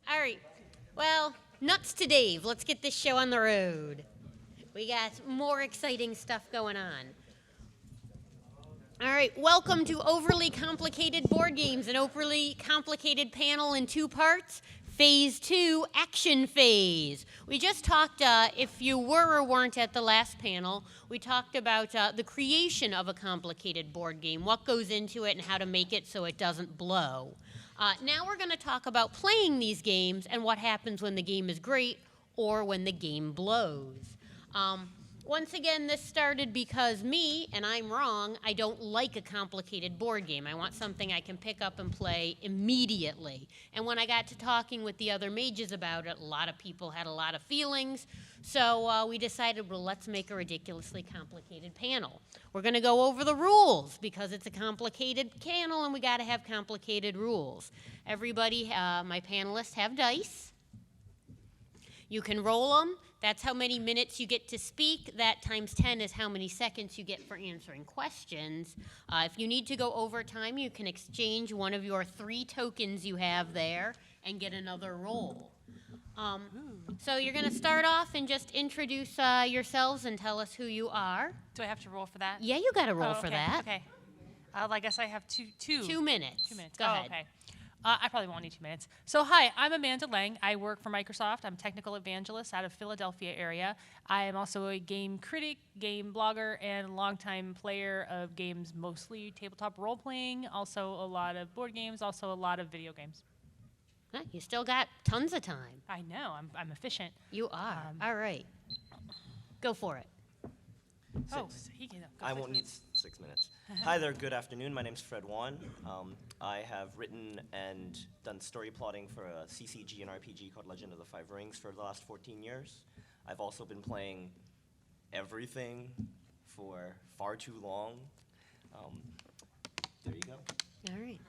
All right. Well, nuts to Dave. Let's get this show on the road. We got more exciting stuff going on. All right. Welcome to Overly Complicated Board Games, an overly complicated panel in two parts. Phase 2, action phase. We just talked, if you were or weren't at the last panel, we talked about the creation of a complicated board game, what goes into it and how to make it so it doesn't blow. Now we're going to talk about playing these games and what happens when the game is great or when the game blows. Once again, this started because me, and I'm wrong, I don't like a complicated board game. I want something I can pick up and play immediately. And when I got to talking with the other mages about it, a lot of people had a lot of feelings. So we decided, well, let's make a ridiculously complicated panel. We're going to go over the rules because it's a complicated panel and we got to have complicated rules. Everybody, my panelists, have dice. You can roll them. That's how many minutes you get to speak. That times 10 is how many seconds you get for answering questions. If you need to go over time, you can exchange one of your 3 tokens you have there and get another roll. So you're going to start off and just introduce yourselves and tell us who you are. Do I have to roll for that? Yeah, you got to roll for that. Okay. I guess I have two. 2 minutes. 2 minutes. Go ahead. Okay. I probably won't need 2 minutes. So hi, I'm Amanda Lang. I work for Microsoft. I'm a technical evangelist out of Philadelphia area. I am also a game critic, game blogger, and longtime player of games, mostly tabletop role-playing, also a lot of board games, also a lot of video games. You still got tons of time. I know, I'm efficient. You are. All right. Go for it. He can go I for won't 6 need minutes. 6 minutes. Hi there, good afternoon. My name's Fred Wan. I have written and done story plotting for a CCG and RPG called Legend of the Five Rings for the last 14 years. I've also been playing everything for far too long. There you go. All right.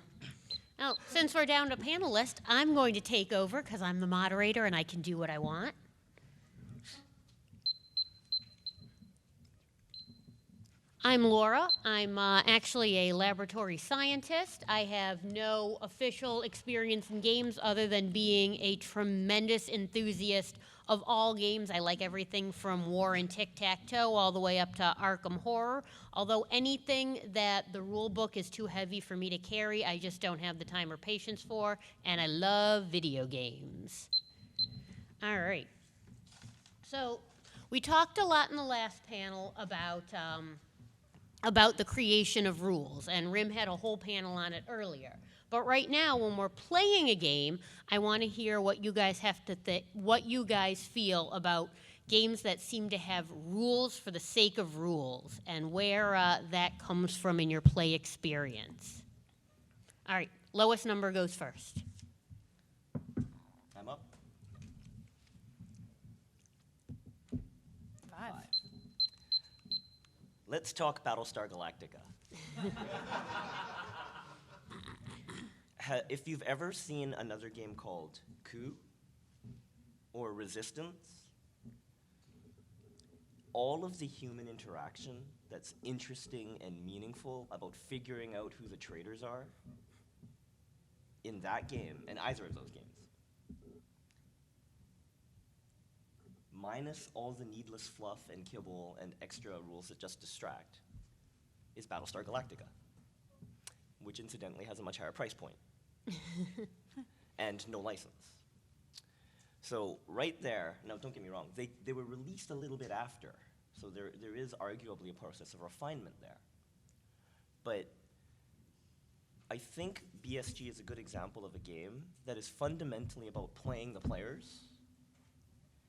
Now, since we're down to panelist, I'm going to take over because I'm the moderator and I can do what I want. I'm Laura. I'm actually a laboratory scientist. I have no official experience in games other than being a tremendous enthusiast of all games. I like everything from war and tic-tac-toe all the way up to Arkham Horror. Although anything that the rule book is too heavy for me to carry, I just don't have the time or patience for, and I love video games. All right. So we talked a lot in the last panel about the creation of rules, and Rim had a whole panel on it earlier. But right now, when we're playing a game, I want to hear what you guys what you guys feel about games that seem to have rules for the sake of rules, and where that comes from in your play experience. All right, lowest number goes first. I'm up. 5. Let's talk Battlestar Galactica. If you've ever seen another game called Coup or Resistance, all of the human interaction that's interesting and meaningful about figuring out who the traitors are in that game, and either of those games, minus all the needless fluff and kibble and extra rules that just distract, is Battlestar Galactica, which incidentally has a much higher price point and no license. So right there, now don't get me wrong, they were released a little bit after, so there is arguably a process of refinement there. But I think BSG is a good example of a game that is fundamentally about playing the players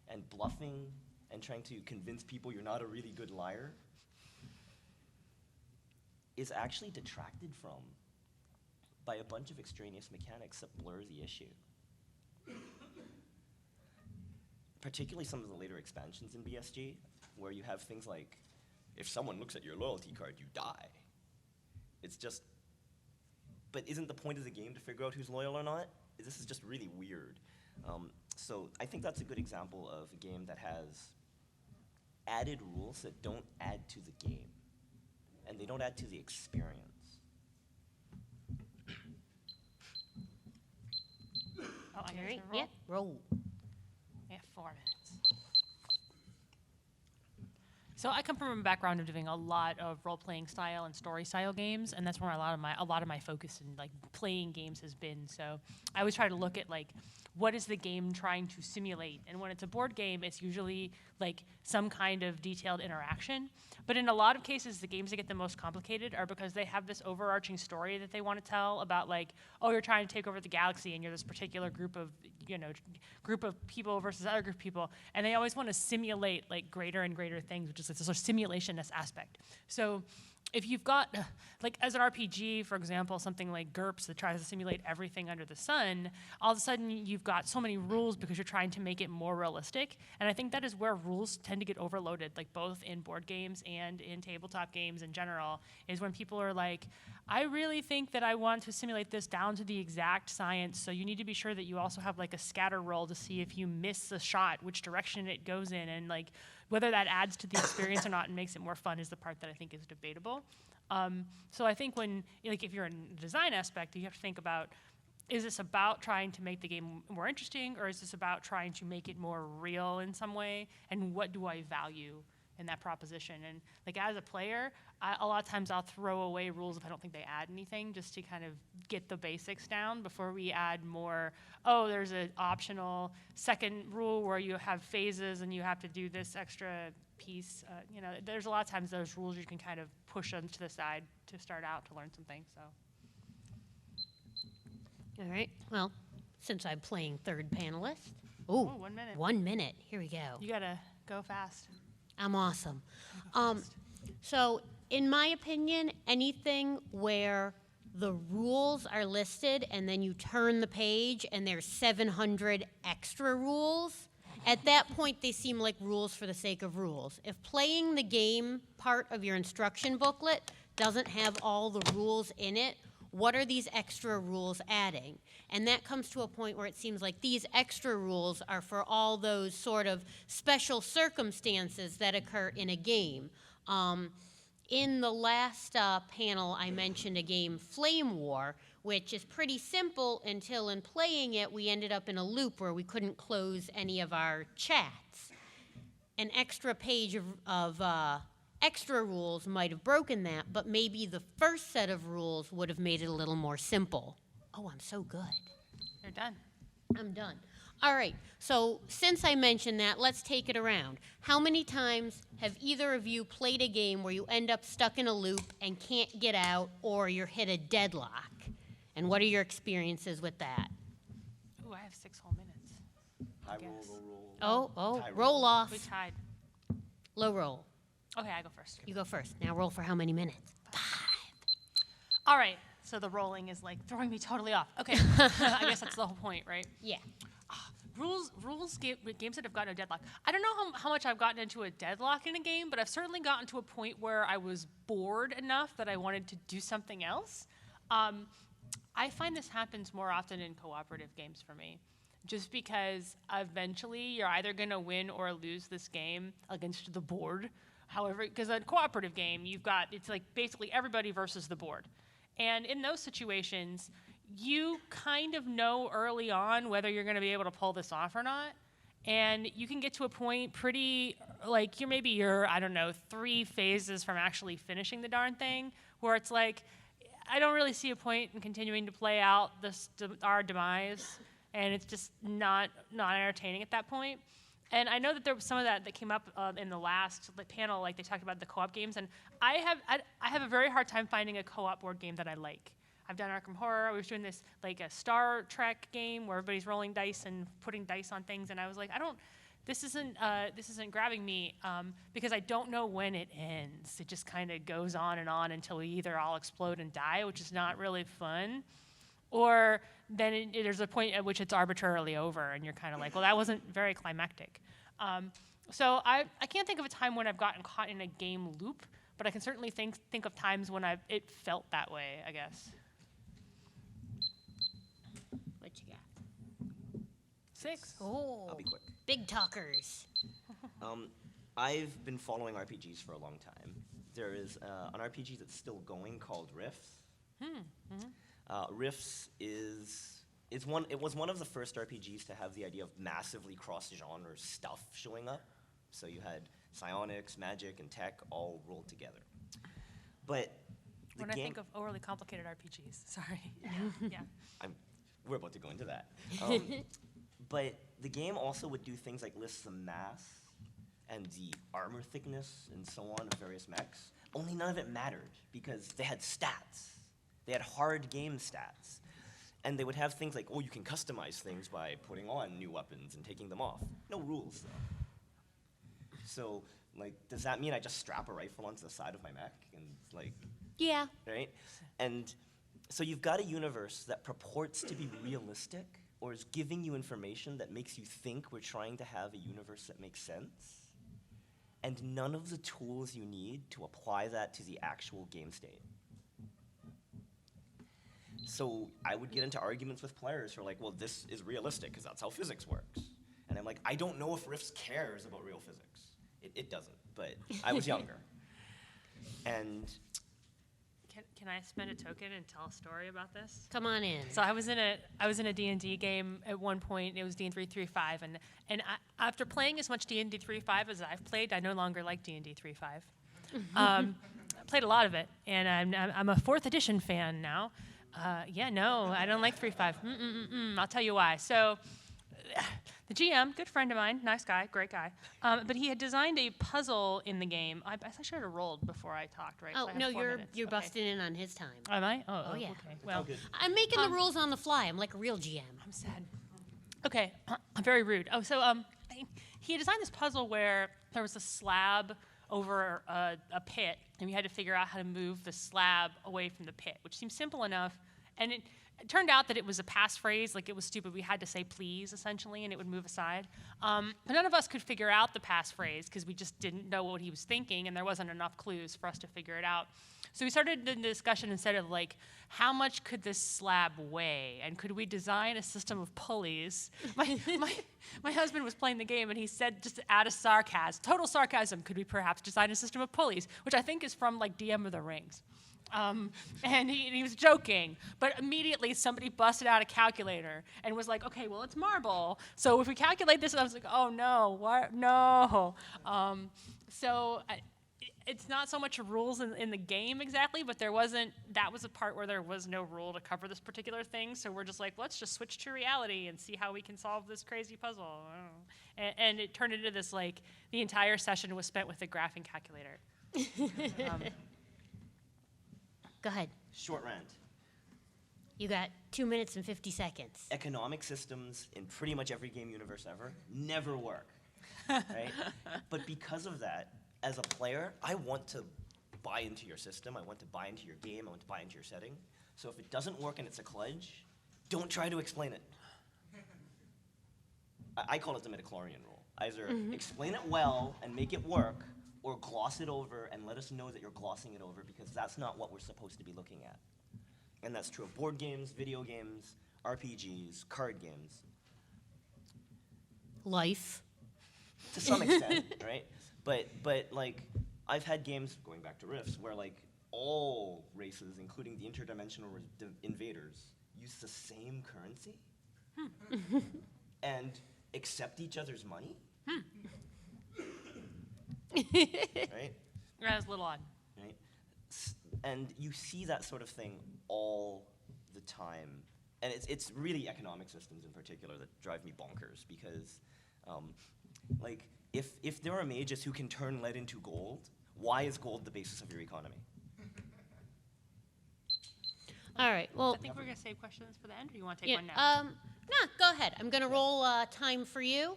and bluffing and trying to convince people you're not a really good liar is actually detracted from by a bunch of extraneous mechanics that blur the issue. Particularly some of the later expansions in BSG, where you have things like, if someone looks at your loyalty card, you die. It's just, but isn't the point of the game to figure out who's loyal or not? This is just really weird. So I think that's a good example of a game that has added rules that don't add to the game, and they don't add to the experience. Oh, I All guess right, I roll. yep. Roll. Yeah, 4 minutes. So I come from a background of doing a lot of role-playing style and story style games, and that's where a lot of my focus in like playing games has been. So I always try to look at like what is the game trying to simulate, and when it's a board game, it's usually like some kind of detailed interaction. But in a lot of cases, the games that get the most complicated are because they have this overarching story that they want to tell about like, oh, you're trying to take over the galaxy, and you're this particular group of people versus other group of people, and they always want to simulate like greater and greater things, which is this sort of simulationist aspect. So if you've got, like as an RPG, for example, something like GURPS that tries to simulate everything under the sun, all of a sudden you've got so many rules because you're trying to make it more realistic. And I think that is where rules tend to get overloaded, like both in board games and in tabletop games in general, is when people are like, I really think that I want to simulate this down to the exact science, so you need to be sure that you also have like a scatter roll to see if you miss a shot, which direction it goes in, and like whether that adds to the experience or not and makes it more fun is the part that I think is debatable. So I think when, like, if you're in the design aspect, you have to think about, is this about trying to make the game more interesting, or is this about trying to make it more real in some way? And what do I value in that proposition? And like as a player, a lot of times I'll throw away rules if I don't think they add anything, just to kind of get the basics down before we add more. Oh, there's an optional second rule where you have phases and you have to do this extra piece. There's a lot of times those rules you can kind of push them to the side to start out to learn something. So. All right. Well, since I'm playing third panelist. Oh, 1 minute. 1 minute. Here we go. You gotta go fast. I'm awesome. So, in my opinion, anything where the rules are listed and then you turn the page and there's 700 extra rules, at that point they seem like rules for the sake of rules. If playing the game part of your instruction booklet doesn't have all the rules in it, what are these extra rules adding? And that comes to a point where it seems like these extra rules are for all those sort of special circumstances that occur in a game. In the last panel, I mentioned a game, Flame War, which is pretty simple until in playing it, we ended up in a loop where we couldn't close any of our chats. An extra page of extra rules might have broken that, but maybe the first set of rules would have made it a little more simple. Oh, I'm so good. You're done. I'm done. All right, so since I mentioned that, let's take it around. How many times have either of you played a game where you end up stuck in a loop and can't get out, or you're hit a deadlock? And what are your experiences with that? Ooh, I have 6 whole minutes. High guess. roll. Oh, Tie roll roll. off, We tied. low roll. Okay, I go first. You go first. Now roll for how many minutes? 5. All right. So the rolling is like throwing me totally off. Okay. I guess that's the whole point, right? Yeah. Games that have gotten a deadlock. I don't know how much I've gotten into a deadlock in a game, but I've certainly gotten to a point where I was bored enough that I wanted to do something else. I find this happens more often in cooperative games for me, just because eventually you're either going to win or lose this game against the board. However, because a cooperative game, it's like basically everybody versus the board. And in those situations, you kind of know early on whether you're going to be able to pull this off or not. And you can get to a point pretty, like you're, I don't know, 3 phases from actually finishing the darn thing, where it's like, I don't really see a point in continuing to play out our demise, and it's just not entertaining at that point. And I know that there was some of that came up in the last panel, like they talked about the co-op games, and I have a very hard time finding a co-op board game that I like. I've done Arkham Horror. I was doing this like a Star Trek game where everybody's rolling dice and putting dice on things, and I was like, this isn't grabbing me because I don't know when it ends. It just kind of goes on and on until we either all explode and die, which is not really fun, or then there's a point at which it's arbitrarily over, and you're kind of like, well, that wasn't very climactic. So I can't think of a time when I've gotten caught in a game loop, but I can certainly think of times when it felt that way, I guess. What you got? 6. Oh, I'll be quick. big talkers. I've been following RPGs for a long time. There is an RPG that's still going called Rifts. Rifts is it was one of the first RPGs to have the idea of massively cross-genre stuff showing up. So you had psionics, magic, and tech all rolled together. But the When game, I think of overly complicated RPGs, sorry. Yeah. we're about to go into that. But the game also would do things like list the mass and the armor thickness and so on of various mechs. Only none of it mattered because they had stats. They had hard game stats. And they would have things like, oh, you can customize things by putting on new weapons and taking them off. No rules, though. So, like, does that mean I just strap a rifle onto the side of my mech and, like, Yeah. right? And so you've got a universe that purports to be realistic or is giving you information that makes you think we're trying to have a universe that makes sense, and none of the tools you need to apply that to the actual game state. So I would get into arguments with players who are like, well, this is realistic because that's how physics works. And I'm like, I don't know if Rifts cares about real physics. It doesn't, but I was younger. And Can I spend a token and tell a story about this? Come on in. So I was in a D&D game at one point. It was D&D 3.5, and after playing as much D&D 3.5 as I've played, I no longer like D&D 3.5. I played a lot of it, and I'm a 4th edition fan now. No, I don't like 3.5. I'll tell you why. So the GM, good friend of mine, nice guy, great guy, but he had designed a puzzle in the game. I should have rolled before I talked, right? Oh, So I have no, 4 you're minutes. you're Okay. busting in on his time. Am I? Oh, yeah. Okay. all Well, good. I'm making the rules on the fly. I'm like a real GM. I'm sad. Okay, I'm very rude. Oh, so he had designed this puzzle where there was a slab over a pit, and we had to figure out how to move the slab away from the pit, which seemed simple enough. And it turned out that it was a passphrase, like it was stupid. We had to say please, essentially, and it would move aside. But none of us could figure out the passphrase because we just didn't know what he was thinking, and there wasn't enough clues for us to figure it out. So we started the discussion instead of like, how much could this slab weigh, and could we design a system of pulleys? My husband was playing the game, and he said, just out of sarcasm, total sarcasm, could we perhaps design a system of pulleys, which I think is from like DM of the Rings. And he was joking, but immediately somebody busted out a calculator and was like, okay, well, it's marble. So if we calculate this, I was like, oh, no, what? No. It's not so much rules in the game exactly, but that was a part where there was no rule to cover this particular thing. So we're just like, let's just switch to reality and see how we can solve this crazy puzzle. And it turned into this, like, the entire session was spent with a graphing calculator. Go ahead. short rant. You got 2 minutes and 50 seconds. Economic systems in pretty much every game universe ever never work, right? But because of that, as a player, I want to buy into your system. I want to buy into your game. I want to buy into your setting. So if it doesn't work and it's a kludge, don't try to explain it. I call it the midichlorian rule. Either explain it well and make it work, or gloss it over and let us know that you're glossing it over, because that's not what we're supposed to be looking at. And that's true of board games, video games, RPGs, card games. Life. To some extent, right? But like, I've had games, going back to Rifts, where like all races, including the interdimensional invaders, use the same currency and accept each other's money. Right? That was a little odd. Right? And you see that sort of thing all the time. And it's really economic systems in particular that drive me bonkers, because like, if there are mages who can turn lead into gold, why is gold the basis of your economy? All right. Well, I think we're going to save questions for the end, or you want to take one now? No, go ahead. I'm going to roll time for you.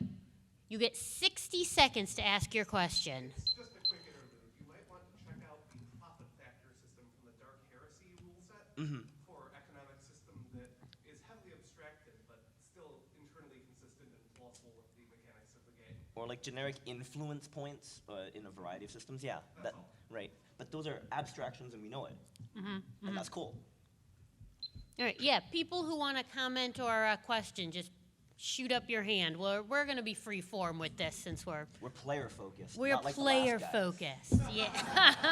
You get 60 seconds to ask your question. It's just a quick interlude. You might want to check out the profit factor system from the Dark Heresy rule set for economic system that is heavily abstracted, but still internally consistent and plausible with the mechanics of the game. Or like generic influence points in a variety of systems. Yeah, That's all. right. But those are abstractions, and we know it. And that's cool. All right. Yeah, people who want to comment or question, just shoot up your hand. We're going to be free form with this, since we're We're player focused. player not like the last guys. focused. Yeah.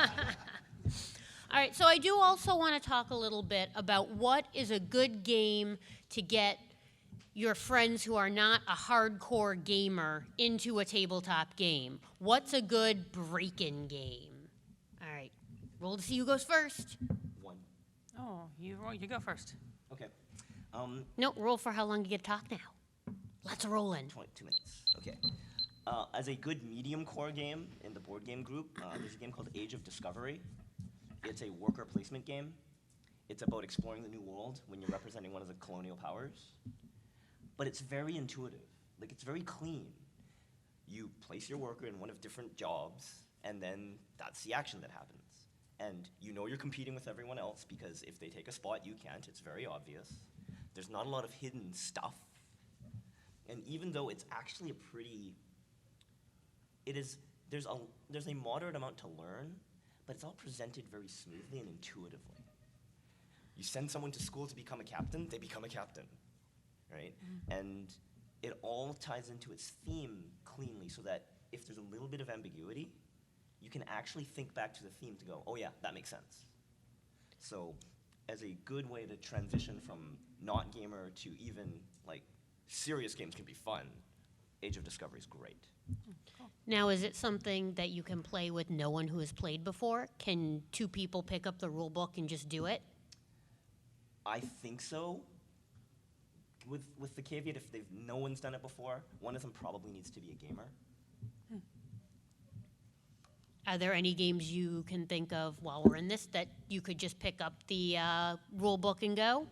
All right, so I do also want to talk a little bit about what is a good game to get your friends who are not a hardcore gamer into a tabletop game. What's a good break-in game? All right, roll to see who goes first. 1. Oh, you go first. Okay. No, roll for how long you get to talk now. Let's roll in. 22 minutes. Okay. As a good medium core game in the board game group, there's a game called Age of Discovery. It's a worker placement game. It's about exploring the new world when you're representing one of the colonial powers. But it's very intuitive. Like, it's very clean. You place your worker in one of different jobs, and then that's the action that happens. And you know you're competing with everyone else, because if they take a spot, you can't. It's very obvious. There's not a lot of hidden stuff. And even though it's actually a pretty, there's a moderate amount to learn, but it's all presented very smoothly and intuitively. You send someone to school to become a captain, they become a captain, right? And it all ties into its theme cleanly, so that if there's a little bit of ambiguity, you can actually think back to the theme to go, oh yeah, that makes sense. So as a good way to transition from not gamer to even like serious games can be fun, Age of Discovery is great. Now, is it something that you can play with no one who has played before? Can 2 people pick up the rule book and just do it? I think so. With the caveat, if no one's done it before, one of them probably needs to be a gamer. Are there any games you can think of while we're in this that you could just pick up the rule book and go?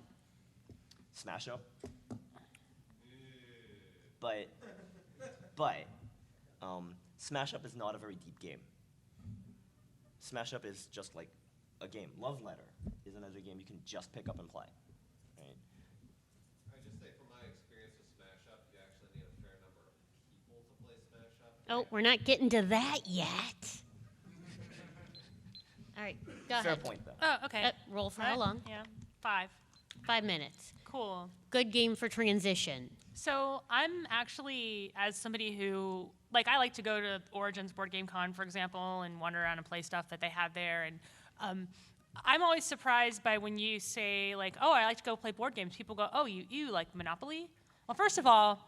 Smash Up. But Smash Up is not a very deep game. Smash Up is just like a game. Love Letter is another game you can just pick up and play. Right? I just say from my experience with Smash Up, you actually need a fair number of people to play Smash Up. Oh, we're not getting to that yet. All right, go Fair ahead. point, though. Oh, okay. Roll for how long? Yeah, 5. 5 minutes. Cool. Good game for transition. So I'm actually, as somebody who, like, I like to go to Origins Board Game Con, for example, and wander around and play stuff that they have there. And I'm always surprised by when you say, like, oh, I like to go play board games. People go, oh, you like Monopoly? Well, first of all,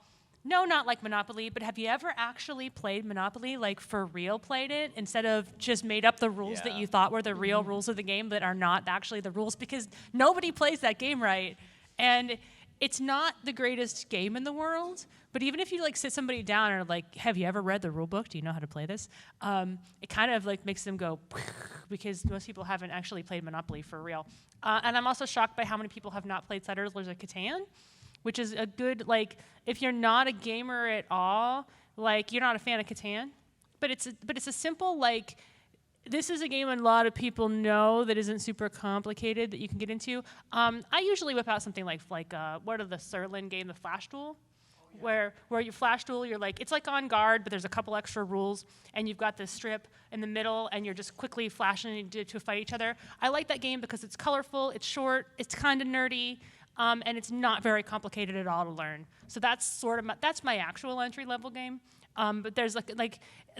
no, not like Monopoly, but have you ever actually played Monopoly, like for real played it, instead of just made up the rules that Yeah. you thought were the real rules of the game that are not actually the rules? Because nobody plays that game right. And it's not the greatest game in the world, but even if you like sit somebody down and are like, have you ever read the rule book? Do you know how to play this? It kind of like makes them go, because most people haven't actually played Monopoly for real. And I'm also shocked by how many people have not played Settlers of Catan, which is a good, like, if you're not a gamer at all, like, you're not a fan of Catan, but it's a simple, like, this is a game a lot of people know that isn't super complicated that you can get into. I usually whip out something like what are the Serlin game, the Flash Duel, where you Flash Duel, you're like, it's like On Guard, but there's a couple extra rules, and you've got this strip in the middle, and you're just quickly flashing to fight each other. I like that game because it's colorful, it's short, it's kind of nerdy, and it's not very complicated at all to learn. So that's sort of that's my actual entry level game. But there's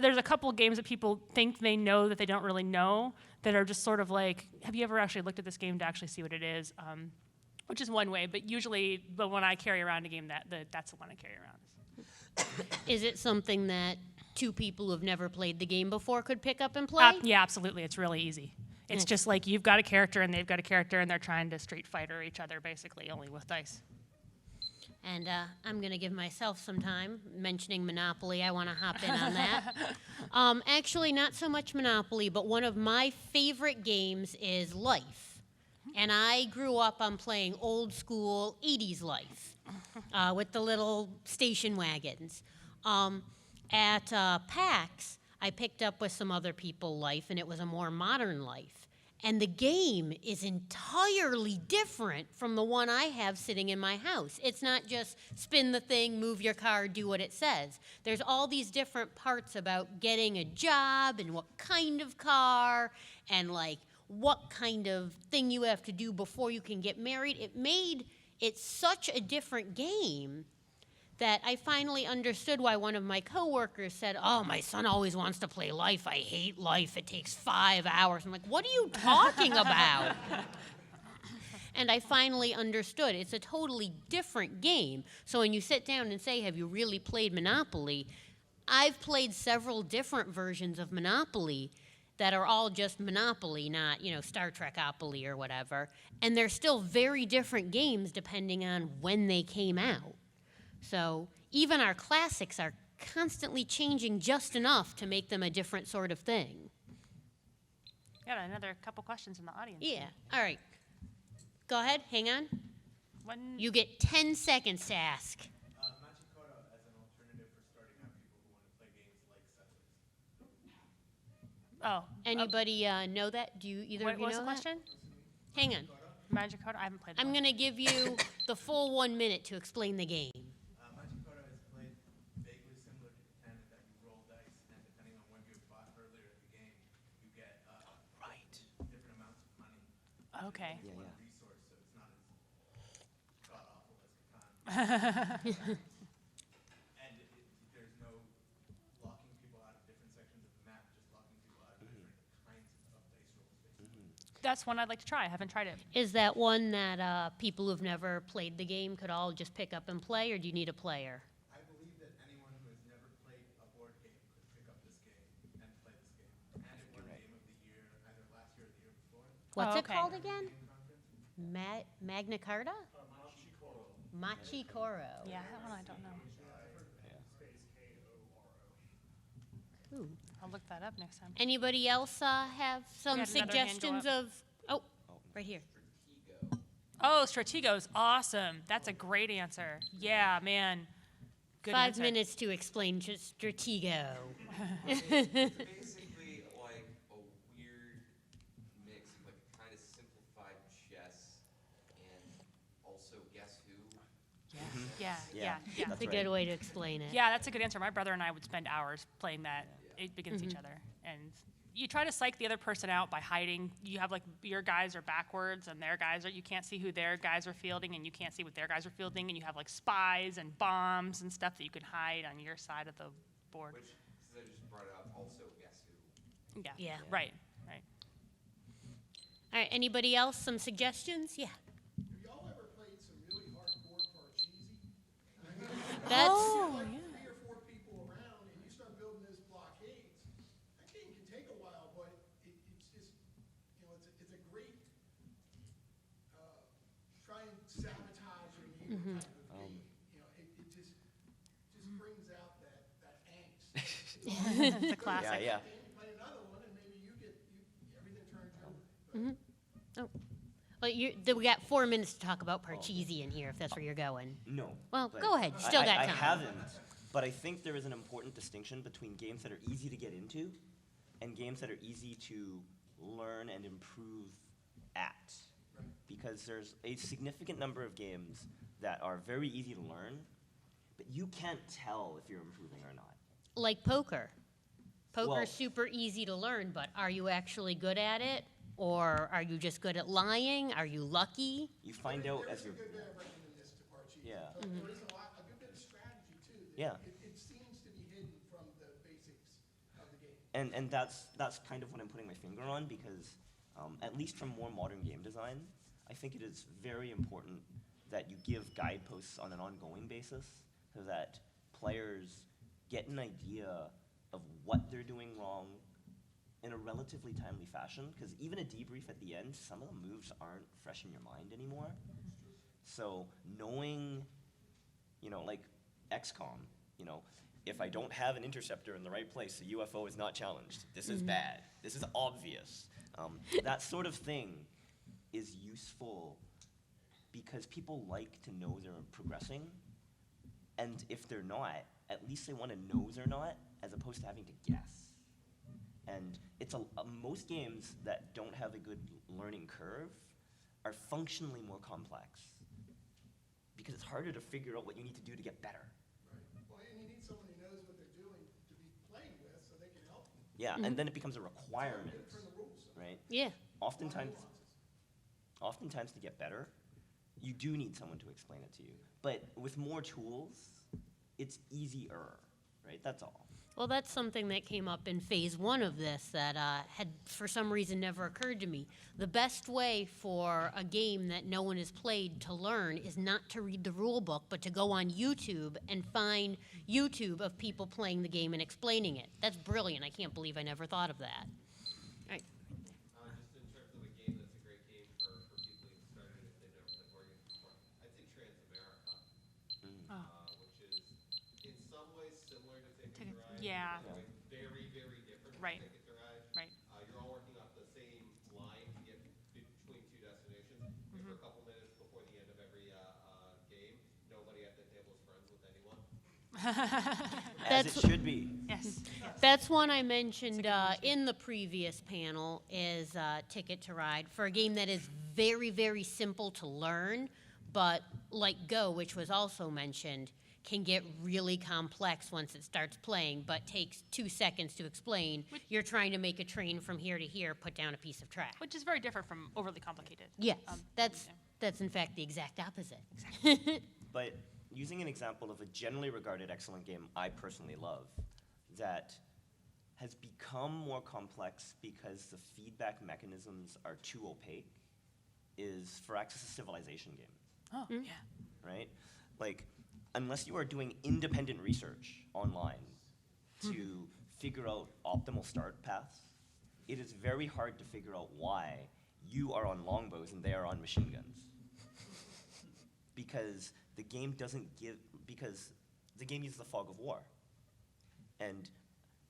there's a couple of games that people think they know that they don't really know, that are just sort of like, have you ever actually looked at this game to actually see what it is? Which is one way, but usually, when I carry around a game, that's the one I carry around. Is it something that 2 people who've never played the game before could pick up and play? Yeah, absolutely. It's really easy. It's just like you've got a character and they've got a character and they're trying to Street Fighter each other, basically, only with dice. And I'm going to give myself some time. Mentioning Monopoly, I want to hop in on that. Actually, not so much Monopoly, but one of my favorite games is Life. And I grew up on playing old school 80s Life with the little station wagons. At PAX, I picked up with some other people Life, and it was a more modern Life. And the game is entirely different from the one I have sitting in my house. It's not just spin the thing, move your card, do what it says. There's all these different parts about getting a job and what kind of car and like what kind of thing you have to do before you can get married. It made it such a different game that I finally understood why one of my coworkers said, "Oh, my son always wants to play Life. I hate Life. It takes 5 hours." I'm like, "What are you talking about?" And I finally understood. It's a totally different game. So when you sit down and say, "Have you really played Monopoly?" I've played several different versions of Monopoly that are all just Monopoly, not, Star Trek-opoly or whatever. And they're still very different games depending on when they came out. So even our classics are constantly changing just enough to make them a different sort of thing. Got another couple questions from the audience. Yeah. All right. Go ahead. Hang on. When You get 10 seconds to ask. Machikoro as an alternative for starting out people who want to play games like Settlers. Anybody know that? Do you either what of you was know the that? question? Hang on. Magic Code? I haven't played that. I'm going to give you the full 1 minute to explain the game. Machikoro is played vaguely similar to Catan in that you roll dice, and depending on when you fought earlier in the game, you get different amounts of money. Okay. Yeah, One yeah. resource, so it's not as god awful as Catan. And there's no locking people out of different sections of the map, just locking people out of different kinds of dice rolls, basically. That's one I'd like to try. I haven't tried it. Is that one that people who've never played the game could all just pick up and play, or do you need a player? I believe that anyone who has never played a board game could pick up this game and play this game. And it won Game of the Year either last year or the year before. What's it okay. called again? Game conference. Magna Carta? Machikoro. Yeah, that one I don't know. Ooh. I'll look that up next time. Anybody else have some got another hand go suggestions up. of? Oh, right here. Oh, Stratego's awesome. That's a great answer. Yeah, man. Good 5 answer. minutes to explain Stratego. Basically, like a weird mix of like kind of simplified chess and also Guess Who. Yeah. That's That's a right. good way to explain it. Yeah, that's a good answer. My brother and I would spend hours playing that against each other. And you try to psych the other person out by hiding. You have like your guys are backwards and their guys are, you can't see who their guys are fielding and you can't see what their guys are fielding. And you have like spies and bombs and stuff that you can hide on your side of the board. Which, since I just brought it up, also Guess Who. Yeah. Yeah. Right. All right. Anybody else? Some suggestions? Yeah. Have y'all ever played some really hardcore Parcheesi? That's Like 3 or 4 people around, and you start building those blockades. That game can take a while, but it's just, it's a great try and sabotage your neighbor type of game. It just brings out that angst. It's a classic. Yeah, yeah. Then you play another one, and maybe everything turns your way. well, we got 4 minutes to talk about Parcheesi in here, if that's where you're going. No. Well, but go ahead. You still got I time. haven't, but I think there is an important distinction between games that are easy to get into and games that are easy to learn and improve at. Because there's a significant number of games that are very easy to learn, but you can't tell if you're improving or not. Like poker. Poker's Well- super easy to learn, but are you actually good at it? Or are you just good at lying? Are you lucky? You find out as There's a you're. good way of recommending this to Parcheesi. Yeah. But there is a good bit of strategy, too. that Yeah. It seems to be hidden from the basics of the game. And that's kind of what I'm putting my finger on because, at least from more modern game design, I think it is very important that you give guideposts on an ongoing basis so that players get an idea of what they're doing wrong in a relatively timely fashion. Because even a debrief at the end, some of the moves aren't fresh in your mind anymore. So knowing, like XCOM, if I don't have an interceptor in the right place, the UFO is not challenged. This is bad. This is obvious. That sort of thing is useful because people like to know they're progressing. And if they're not, at least they want to know they're not, as opposed to having to guess. And it's most games that don't have a good learning curve are functionally more complex because it's harder to figure out what you need to do to get better. Well, and you need someone who knows what they're doing to be playing with so they can help you. Yeah, and then it becomes a requirement, For the rules. right? Yeah. Oftentimes to get better, you do need someone to explain it to you. But with more tools, it's easier, right? That's all. Well, that's something that came up in phase 1 of this that had, for some reason, never occurred to me. The best way for a game that no one has played to learn is not to read the rule book, but to go on YouTube and find YouTube of people playing the game and explaining it. That's brilliant. I can't believe I never thought of that. All right. Just in terms of a game that's a great game for people getting started if they've never played board games before, I'd say Transamerica, which is in some ways similar to Ticket to Ride. yeah. In ways very, very different Right. from Ticket to Ride. Right. You're all working off the same line to get between two destinations. And for a couple minutes before the end of every game, nobody at the table is friends with anyone. As That's- it should be. Yes. That's one I mentioned in the previous panel is Ticket to Ride for a game that is very, very simple to learn, but like Go, which was also mentioned, can get really complex once it starts playing, but takes 2 seconds to explain. You're trying to make a train from here to here, put down a piece of track. Which is very different from overly complicated. Yes, yeah. that's in fact the exact opposite. But using an example of a generally regarded excellent game I personally love that has become more complex because the feedback mechanisms are too opaque is Firaxis' Civilization game, Oh, yeah. right? Like, unless you are doing independent research online to figure out optimal start paths, it is very hard to figure out why you are on longbows and they are on machine guns. Because the game because the game uses the fog of war. And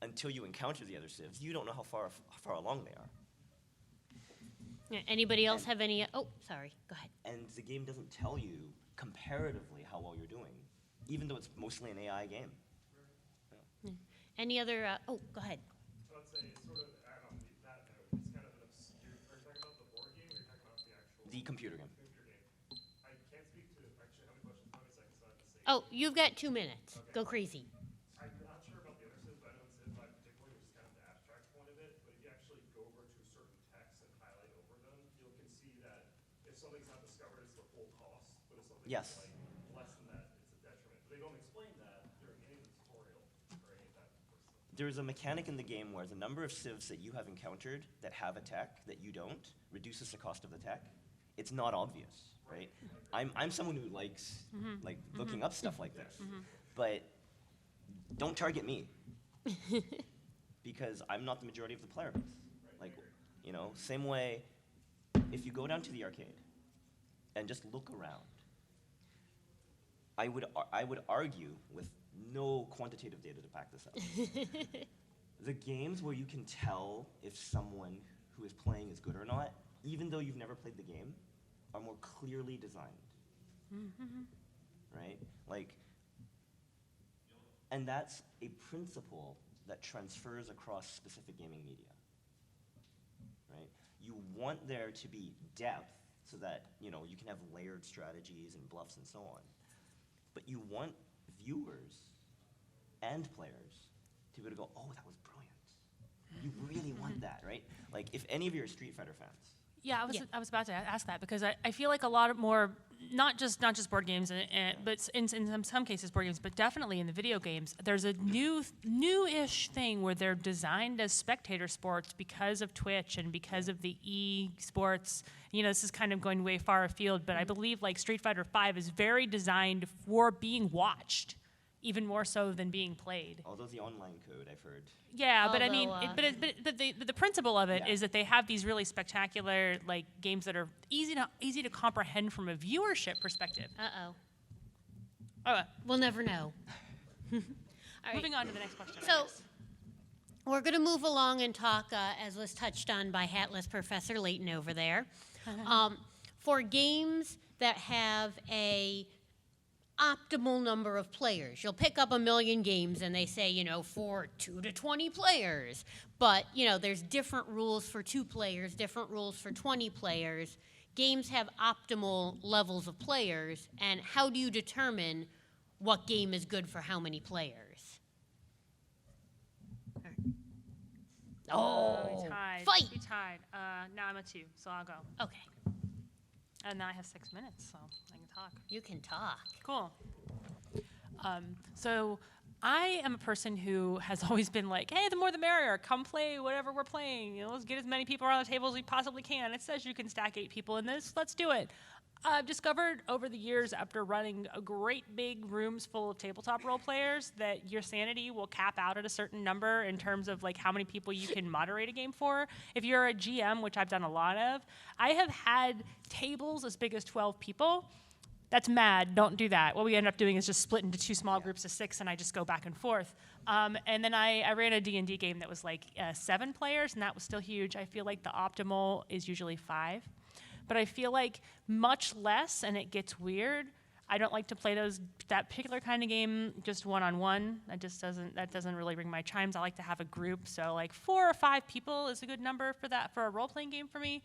until you encounter the other civs, you don't know how far along they are. Yeah, anybody else have any? Oh, sorry. Go ahead. And the game doesn't tell you comparatively how well you're doing, even though it's mostly an AI game. Any other? Oh, go ahead. So I'd say, sort of add on that note, it's kind of an obscure, are you talking about the board game, or are you talking about the actual? The computer game. Computer game. I can't speak to, actually, how many questions, how many seconds do I have to say? Oh, you've got 2 minutes. Go crazy. I'm not sure about the other civs, but I know in Civ 5 particularly, which is kind of the abstract point of it, but if you actually go over to certain texts and highlight over them, you can see that if something's not discovered, it's the full cost, but if something's Yes. like less than that, it's a detriment. But they don't explain that during any of the tutorial or any of that sort of stuff. There is a mechanic in the game where the number of civs that you have encountered that have a tech that you don't reduces the cost of the tech. It's not obvious, right? I'm someone who likes like looking up stuff like this, but don't target me because I'm not the majority of the player base. Like, you know, same way, if you go down to the arcade and just look around, I would argue with no quantitative data to back this up. The games where you can tell if someone who is playing is good or not, even though you've never played the game, are more clearly designed. Right? Like, and that's a principle that transfers across specific gaming media. Right? You want there to be depth so that, you know, you can have layered strategies and bluffs and so on. But you want viewers and players to be able to go, oh, that was brilliant. You really want that, right? Like, if any of you are Street Fighter fans, Yeah, Yeah. I was about to ask that because I feel like a lot of more, not just board games, but in some cases board games, but definitely in the video games, there's a new-ish thing where they're designed as spectator sports because of Twitch and because of the e-sports. You know, this is kind of going way far afield, but I believe like Street Fighter V is very designed for being watched, even more so than being played. although the online code, I've heard, Yeah, but I mean, Although, but the principle of it is Yeah. that they have these really spectacular like games that are easy to comprehend from a viewership perspective. Uh-oh. Oh, We'll never know. All right. moving on to the next question. I So, guess. we're going to move along and talk, as was touched on by Hatless Professor Layton over there, for games that have a optimal number of players. You'll pick up a million games and they say, you know, for 2 to 20 players. But, you know, there's different rules for 2 players, different rules for 20 players. Games have optimal levels of players, and how do you determine what game is good for how many players? Oh, we tied. fight! We tied. Now I'm at 2, so I'll go. Okay, And now I have 6 minutes, so I can talk. you can talk. Cool. So I am a person who has always been like, hey, the more the merrier. Come play whatever we're playing. You know, let's get as many people around the table as we possibly can. It says you can stack 8 people in this. Let's do it. I've discovered over the years, after running a great big rooms full of tabletop role players, that your sanity will cap out at a certain number in terms of like how many people you can moderate a game for. If you're a GM, which I've done a lot of, I have had tables as big as 12 people. That's mad. Don't do that. What we end up doing is just split into 2 small groups of 6, and I just go back and forth. And then I ran a D&D game that was like 7 players, and that was still huge. I feel like the optimal is usually 5. But I feel like much less, and it gets weird. I don't like to play that particular kind of game just one-on-one. That doesn't really ring my chimes. I like to have a group. So like 4 or 5 people is a good number for a role-playing game for me.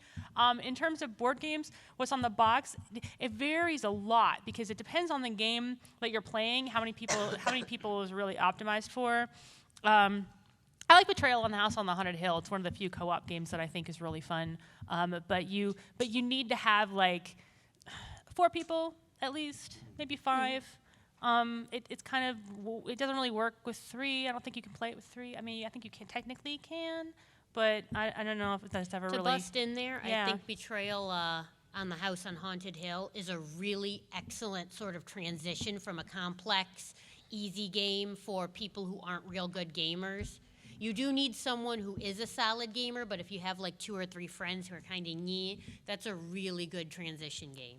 In terms of board games, what's on the box, it varies a lot because it depends on the game that you're playing, how many people is really optimized for. I like Betrayal on the House on the Haunted Hill. It's one of the few co-op games that I think is really fun. But you need to have like 4 people at least, maybe 5. It's kind of, it doesn't really work with 3. I don't think you can play it with 3. I mean, I think you technically can, but I don't know if that's ever To really. bust in there, Yeah. I think Betrayal on the House on Haunted Hill is a really excellent sort of transition from a complex, easy game for people who aren't real good gamers. You do need someone who is a solid gamer, but if you have like 2 or 3 friends who are kind of nyeh, that's a really good transition game.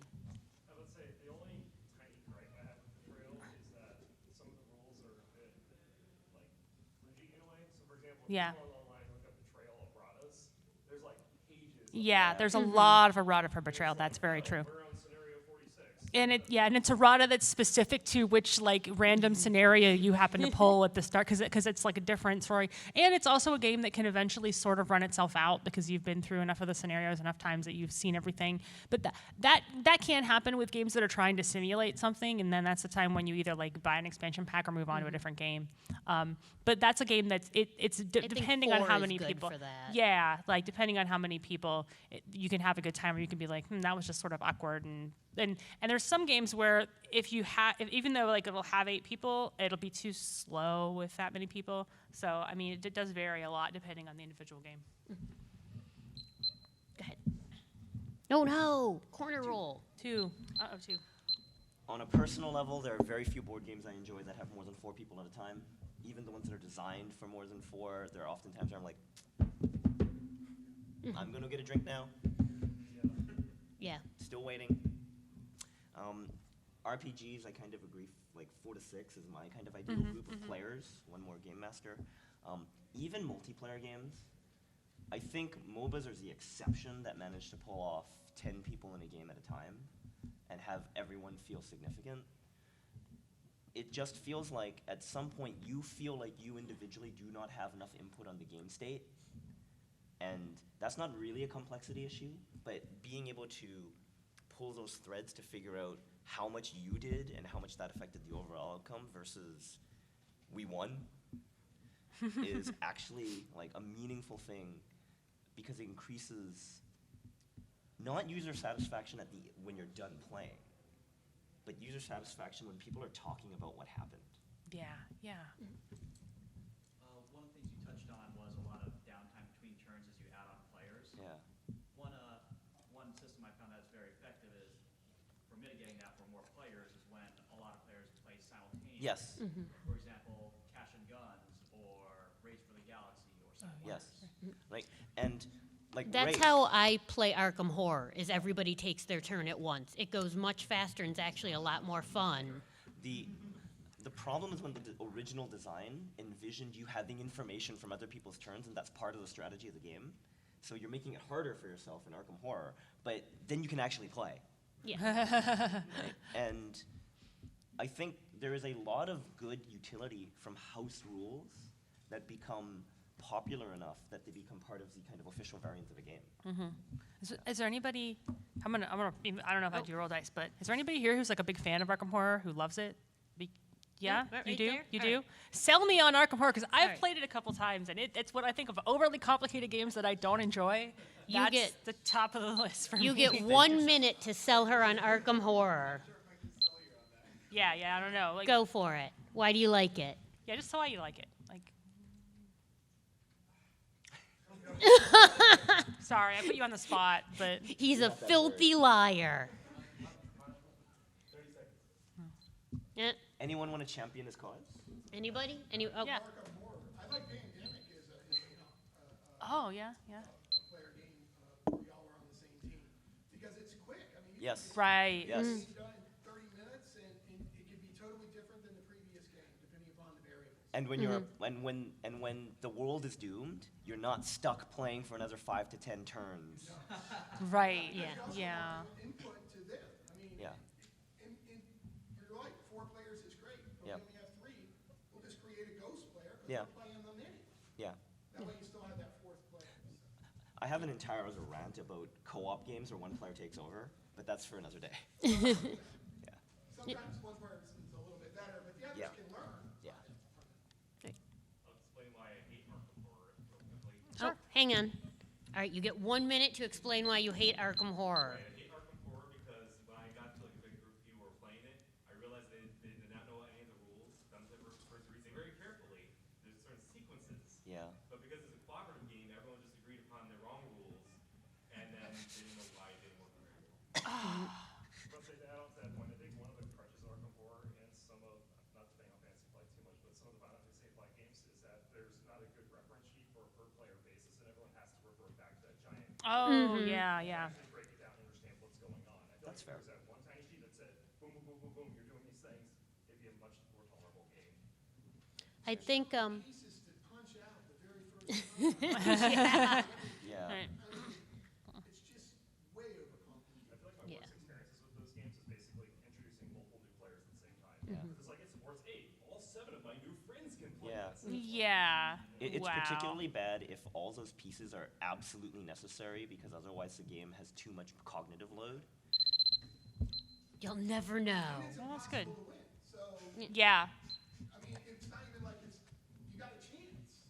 I would say the only tiny gripe I have with Betrayal is that some of the rules are a bit, like, rigid in a way. So, for example, if Yeah. you go online and look up Betrayal erratas, there's, like, pages. Yeah, there's a lot of errata for Betrayal. That's very true. We're on scenario 46. And it's errata that's specific to which like random scenario you happen to pull at the start, because it's like a different story. And it's also a game that can eventually sort of run itself out because you've been through enough of the scenarios enough times that you've seen everything. But that can happen with games that are trying to simulate something, and then that's the time when you either like buy an expansion pack or move on to a different game. But that's a game that's depending on 4 how is many good people. for that. Yeah, like depending on how many people, you can have a good time, or you can be like, that was just sort of awkward. And there's some games where if even though like it'll have 8 people, it'll be too slow with that many people. So I mean, it does vary a lot depending on the individual game. Go ahead. No, corner roll. 2. 2. On a personal level, there are very few board games I enjoy that have more than 4 people at a time. Even the ones that are designed for more than 4, there are often times where I'm like, I'm gonna get a drink now. Yeah. Still waiting. RPGs, I kind of agree. Like 4 to 6 is my kind of ideal group of players. 1 more game master. Even multiplayer games. I think MOBAs are the exception that manage to pull off 10 people in a game at a time and have everyone feel significant. It just feels like at some point you feel like you individually do not have enough input on the game state. And that's not really a complexity issue, but being able to pull those threads to figure out how much you did and how much that affected the overall outcome versus we won is actually like a meaningful thing, because it increases not user satisfaction when you're done playing, but user satisfaction when people are talking about what happened. Yeah. One of the things you touched on was a lot of downtime between turns as you add on players. Yeah. One system I found that's very effective is for mitigating that for more players is when a lot of players play simultaneously. Yes. For example, Cash and Guns or Race for the Galaxy or something. Yes. Like That's Rafe- how I play Arkham Horror, is everybody takes their turn at once. It goes much faster and it's actually a lot more fun. The problem is when the original design envisioned you having information from other people's turns, and that's part of the strategy of the game. So you're making it harder for yourself in Arkham Horror, but then you can actually play. Yeah. And I think there is a lot of good utility from house rules that become popular enough that they become part of the kind of official variant of a game. Is there anybody? I don't know if I do roll dice, but is there anybody here who's like a big fan of Arkham Horror who loves it? Yeah, right you do. there? You All do. right. Sell me on Arkham Horror, because I've right. played it a couple times, and it's what I think of overly complicated games that I don't enjoy. You That's get- the top of the list for me. You get 1 minute to sell her on Arkham Horror. Yeah, I don't know. Like, Go for it. Why do you like it? yeah, just why you like it. Like, sorry, I put you on the spot, but He's a filthy liar. 30 seconds. Yeah. Anyone want to champion his cause? Anybody? Oh. yeah. Arkham Horror. I like Pandemic as a Oh, yeah. player game where y'all are on the same team because it's quick. I mean, you Yes. can Right. Yes. get it done in 30 minutes, and it can be totally different than the previous game depending upon the variables. And when you're when the world is doomed, you're not stuck playing for another 5 to 10 turns. Right. Yeah. You also Yeah. want input to them. I mean, Yeah. you're right. 4 players is great, but Yep. we only have 3. We'll just create a ghost player because Yeah. we're playing them anyway. Yeah. That way, you still have that 4th player. I have an entire other rant about co-op games where one player takes over, but that's for another day. Yeah. Sometimes one person's a little bit better, but the others Yeah. can learn. Yeah. I'll explain why I hate Arkham Horror real quickly. Oh, hang on. All right, you get 1 minute to explain why you hate Arkham Horror. I hate Arkham Horror because when I got to like a big group of people who were playing it, I realized they did not know any of the rules. Sometimes they were supposed to read very carefully. There's certain sequences. Yeah. But because it's a cooperative game, everyone just agreed upon their wrong rules, and then they didn't know why it didn't work very well. But to add on to that point, I think one of the crutches of Arkham Horror and some of, not to bang on Fantasy Flight too much, but some of the Final Fantasy Flight games is that there's not a good reference sheet for a per player basis, and everyone has to revert back to that giant. Oh, yeah. Actually break it down and understand what's going on. I feel That's like fair. if there was that one tiny sheet that said, boom, boom, boom, boom, boom, you're doing these things, it'd be a much more tolerable game. I think Pieces to punch out the very first time. Yeah. Right. It's just way overcomplicated. I feel like my Yeah. worst experiences with those games is basically introducing multiple new players at the same time. Yeah. Because it's like, it supports 8. All 7 of my new friends can play Yeah. this. And it's like, Yeah. It's wow. particularly bad if all those pieces are absolutely necessary because otherwise the game has too much cognitive load. you'll never know. It's Well, that's good. impossible to win. So, Yeah. I mean, it's not even like you got a chance.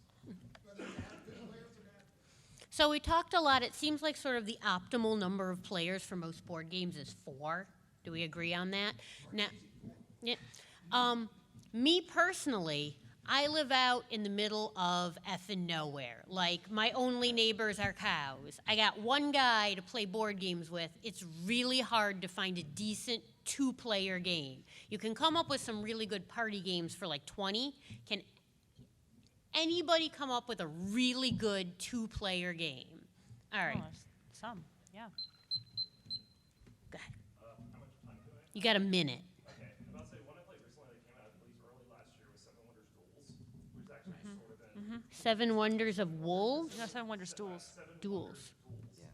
Whether it's have good players or bad players. So we talked a lot. It seems like sort of the optimal number of players for most board games is 4. Do we agree on that? Now, yeah. Me personally, I live out in the middle of effing nowhere. Like, my only neighbors are cows. I got one guy to play board games with. It's really hard to find a decent 2-player game. You can come up with some really good party games for like 20. Can anybody come up with a really good 2-player game? All right, Oh, there's some. Yeah. go ahead. how much time do I have? You got a minute. Okay, I'm about to say, one I played recently that came out, I believe, early last year was Seven Wonders Duels, which is actually sort of an 7 Wonders of Wolves? No, Seven Wonders Duels. Duels. Yeah.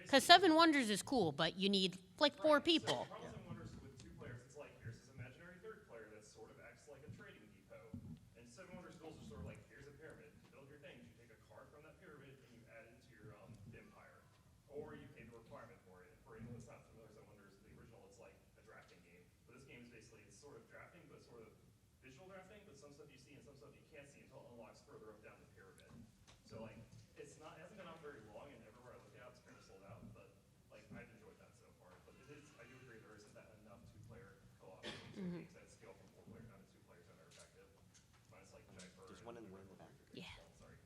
Because 7 Wonders is cool, but you need like 4 people. The problem with Seven Wonders is with 2 players, it's like, here's this imaginary 3rd player that sort of acts like a trading depot. And Seven Wonders Duels is sort of like, here's a pyramid. To build your things, you take a card from that pyramid and you add it into your empire. Or you pay the requirement for it. And for anyone that's not familiar with Seven Wonders, the original, it's like a drafting game. But this game is basically, it's sort of drafting, but sort of visual drafting, but some stuff you see and some stuff you can't see until it unlocks further up down the pyramid. So like, it hasn't been out very long, and everywhere I look at it's kind of sold out, but like, I've enjoyed that so far. But it is, I do agree, there isn't that enough 2-player co-op games that scale from 4 players down to 2 players that are effective. Minus like Jack Bird. There's one in the way in the back. Yeah. Sorry.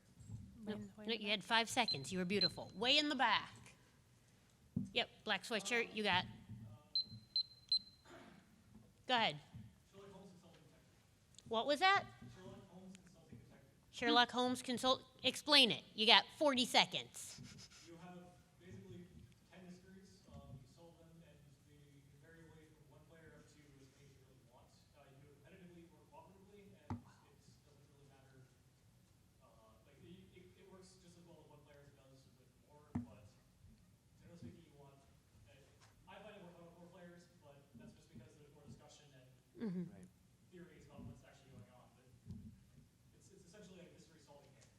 No, you had 5 seconds. You were beautiful. Way in the back. Yep, black sweatshirt. You got. Go ahead. What was that? Sherlock Holmes Consult. Explain it. You got 40 seconds. You have basically 10 mysteries. You solve them, and you vary away from 1 player up to as many as you really want. You do it competitively or cooperatively, and it doesn't really matter. It works just as well with 1 player as it does with more, but generally speaking, you want. I find it more fun with 4 players, but that's just because there's more discussion and Right. theories about what's actually going on. But it's essentially like a mystery solving game.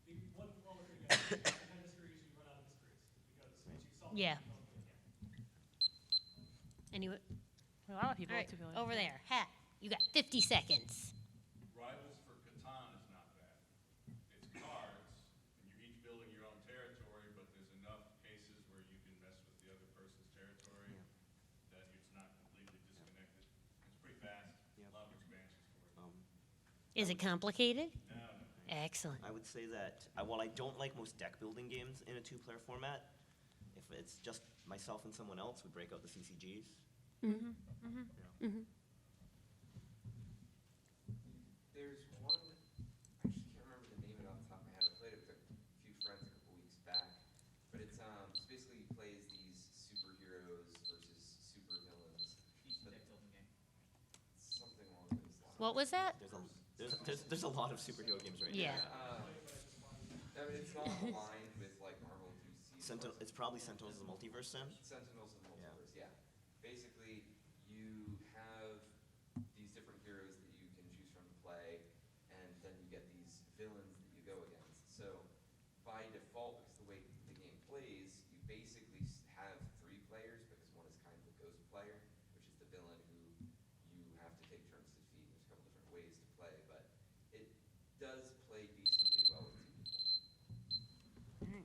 And the one flaw with it again, if you have mysteries, you run out of mysteries because once you solve Yeah. them, you don't really can. Anyway, A lot of people all right, to be over there. Hat. You got 50 seconds. Rivals for Catan is not bad. It's cards, and you're each building your own territory, but there's enough cases where you can mess with the other person's territory that it's not completely disconnected Is it complicated? Excellent. I would say that while I don't like most deck building games in a two-player format, if it's just myself and someone else, we break out the CCGs. There's one, I just can't remember the name of it off the top of my head. I played it with a few friends a couple weeks back. But it's basically plays these superheroes versus supervillains. Each deck building game. Something along those lines. What was that? There's a lot of superhero games right Yeah. I mean, it's not aligned with like Marvel and DC. now. It's probably Sentinels of the Multiverse then. Sentinels of the Multiverse, yeah. Basically, you have these different heroes that you can choose from to play, and then you get these villains that you go against. So, by default, because the way the game plays, you basically have 3 players, because one is kind of the ghost player, which is the villain who you have to take turns to defeat. There's a couple different ways to play, but it does play decently well with 2 people.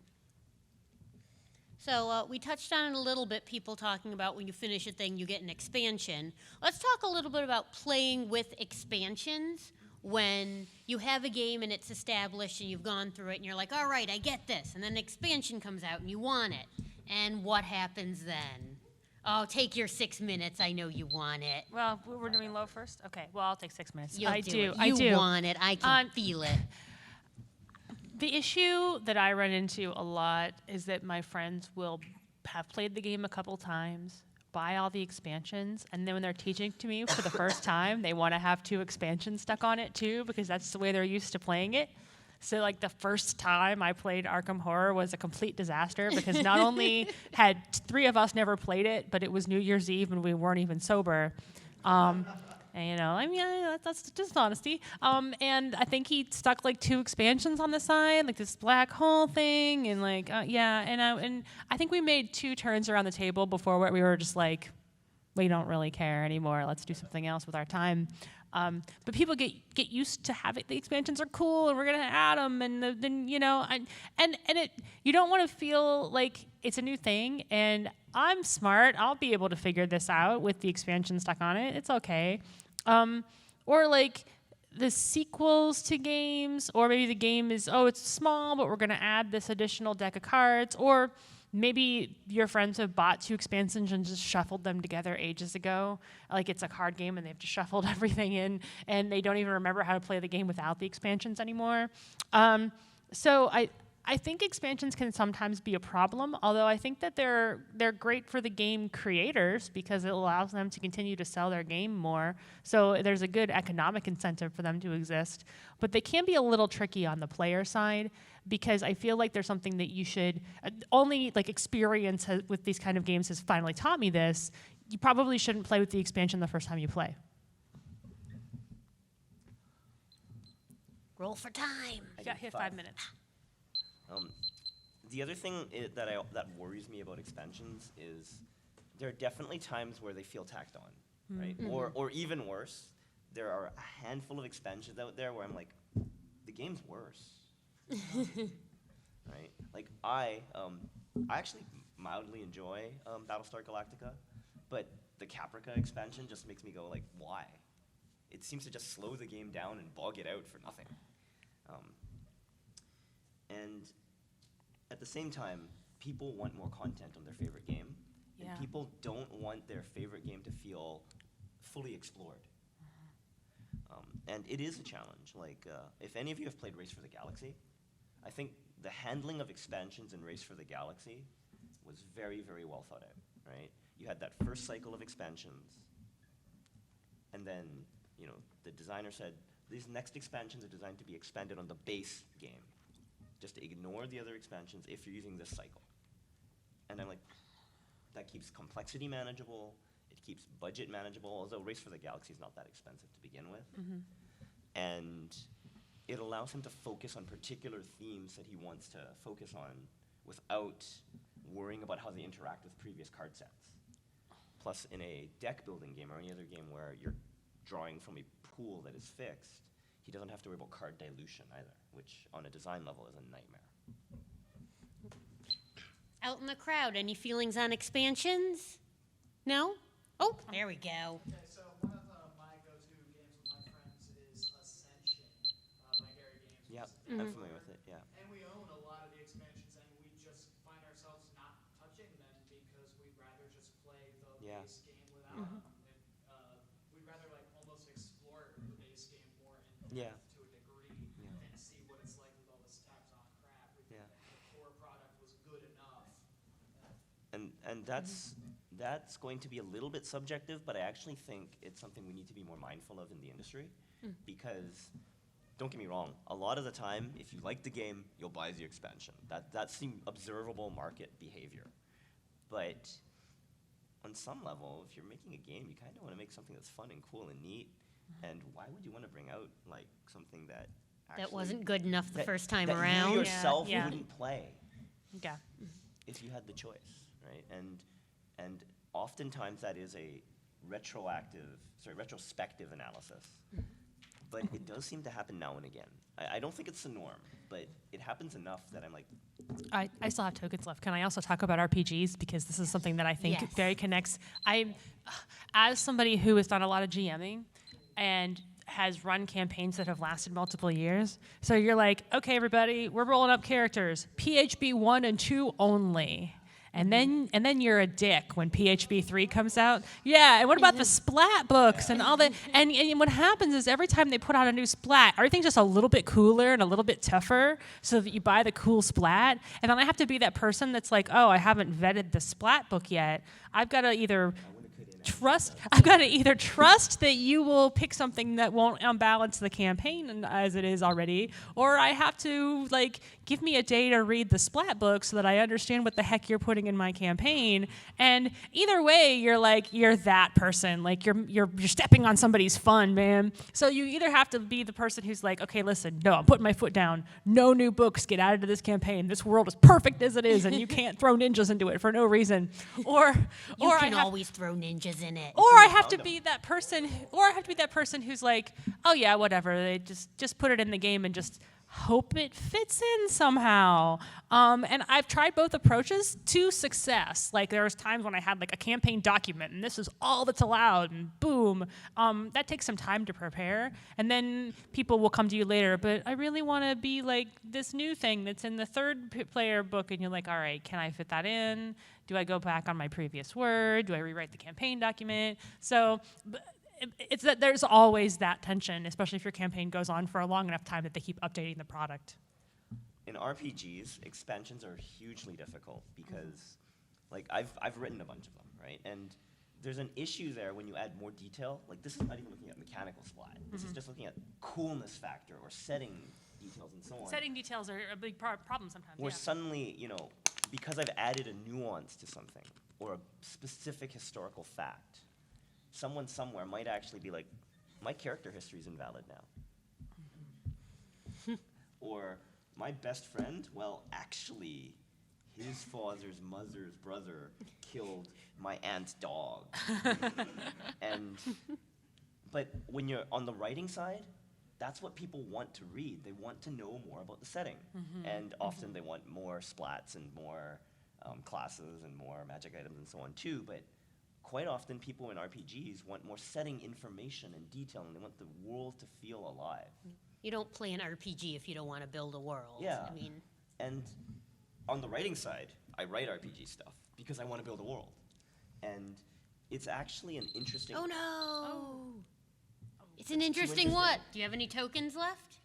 So we touched on it a little bit, people talking about when you finish a thing, you get an expansion. Let's talk a little bit about playing with expansions when you have a game and it's established and you've gone through it and you're like, all right, I get this. And then an expansion comes out and you want it. And what happens then? Oh, take your 6 minutes. I know you want it. Well, we're doing low first? Okay, well, I'll take 6 minutes. You'll I do do. it. I You do. want it. I can feel it. The issue that I run into a lot is that my friends will have played the game a couple times, buy all the expansions, and then when they're teaching to me for the first time, they want to have 2 expansions stuck on it too, because that's the way they're used to playing it. So like the first time I played Arkham Horror was a complete disaster because not only had 3 of us never played it, but it was New Year's Eve and we weren't even sober. And, you know, I mean, that's just honesty. And I think he stuck like 2 expansions on the side, like this black hole thing, and like, yeah. And I think we made 2 turns around the table before we were just like, we don't really care anymore. Let's do something else with our time. But people get used to having the expansions are cool, and we're gonna add them, and then you know, and it you don't want to feel like it's a new thing. And I'm smart; I'll be able to figure this out with the expansion stuck on it. It's okay. Or like the sequels to games, or maybe the game is it's small, but we're gonna add this additional deck of cards, or maybe your friends have bought 2 expansions and just shuffled them together ages ago. Like it's a card game and they've just shuffled everything in and they don't even remember how to play the game without the expansions anymore. So I think expansions can sometimes be a problem, although I think that they're great for the game creators because it allows them to continue to sell their game more. So there's a good economic incentive for them to exist. But they can be a little tricky on the player side because I feel like there's something that you should only like experience with these kind of games has finally taught me this. You probably shouldn't play with the expansion the first time you play. Roll for time. You got hit 5 minutes. The other thing that worries me about expansions is there are definitely times where they feel tacked on, right? Or even worse, there are a handful of expansions out there where I'm like, the game's worse. Right? Like I actually mildly enjoy Battlestar Galactica, but the Caprica expansion just makes me go like, why? It seems to just slow the game down and bog it out for nothing. And at the same time, people want more content on their favorite game, Yeah. and people don't want their favorite game to feel fully explored. And it is a challenge. Like, if any of you have played Race for the Galaxy, I think the handling of expansions in Race for the Galaxy was very, very well thought out, right? You had that first cycle of expansions, and then, you know, the designer said, these next expansions are designed to be expanded on the base game. Just ignore the other expansions if you're using this cycle. And I'm like, that keeps complexity manageable, it keeps budget manageable, although Race for the Galaxy is not that expensive to begin with. And it allows him to focus on particular themes that he wants to focus on without worrying about how they interact with previous card sets. Plus, in a deck building game or any other game where you're drawing from a pool that is fixed, he doesn't have to worry about card dilution either, which on a design level is a nightmare. Out in the crowd, any feelings on expansions? No? Oh, there we go. Okay, so one of my go-to games with my friends is Ascension. I'm familiar with it, yeah. And we own a lot of the expansions, and we just find ourselves not touching them because we'd rather just play the Yeah. base game without them. We'd rather like almost explore the base game more in Yeah. depth to a degree and see what it's like with all this tacked on crap. We think the core product was good enough. And that's going to be a little bit subjective, but I actually think it's something we need to be more mindful of in the industry, because don't get me wrong, a lot of the time, if you like the game, you'll buy the expansion. That's the observable market behavior. But on some level, if you're making a game, you kind of want to make something that's fun and cool and neat. And why would you want to bring out like something that actually That wasn't good enough the that- first time that around. you yourself Yeah. wouldn't play Yeah. if you had the choice, right? And oftentimes that is a retrospective analysis. But it does seem to happen now and again. I don't think it's the norm, but it happens enough that I'm like, I still have tokens left. Can I also talk about RPGs? Because this is something that I think Yes. very connects. As somebody who has done a lot of GMing and has run campaigns that have lasted multiple years, so you're like, okay, everybody, we're rolling up characters, PHB 1 and 2 only. And then you're a dick when PHB 3 comes out. Yeah, and what about the splat books and all that? And what happens is every time they put out a new splat, everything's just a little bit cooler and a little bit tougher so that you buy the cool splat. And then I have to be that person that's like, oh, I haven't vetted the splat book yet. I've got to either trust that you will pick something that won't unbalance the campaign as it is already, or I have to like give me a day to read the splat book so that I understand what the heck you're putting in my campaign. And either way, you're that person. Like you're stepping on somebody's fun, man. So you either have to be the person who's like, okay, listen, no, I'm putting my foot down. No new books get added to this campaign. This world is perfect as it is, and you can't throw ninjas into it for no reason. Or You I can have- always throw ninjas in it. or I have to be that person. Or I have to be that person who's like, oh yeah, whatever. They just put it in the game and just hope it fits in somehow. And I've tried both approaches to success. Like there was times when I had like a campaign document and this is all that's allowed, and boom. That takes some time to prepare, and then people will come to you later. But I really want to be like this new thing that's in the third player book, and you're like, all right, can I fit that in? Do I go back on my previous word? Do I rewrite the campaign document? So it's that there's always that tension, especially if your campaign goes on for a long enough time that they keep updating the product. in RPGs, expansions are hugely difficult because, like, I've written a bunch of them, right? And there's an issue there when you add more detail. Like, this is not even looking at mechanical splat. This is just looking at coolness factor or setting details and so on. Setting details are a big problem sometimes. Where yeah. suddenly, because I've added a nuance to something or a specific historical fact, someone somewhere might actually be like, my character history is invalid now. Or my best friend, well, actually, his father's mother's brother killed my aunt's dog. But when you're on the writing side, that's what people want to read. They want to know more about the setting. And often they want more splats and more classes and more magic items and so on too. But quite often people in RPGs want more setting information and detail, and they want the world to feel alive. You don't play an RPG if you don't want to build a world. Yeah. I mean, And on the writing side, I write RPG stuff because I want to build a world. And it's actually an interesting... oh no! It's an That's too interesting interesting. what? Do you have any tokens left?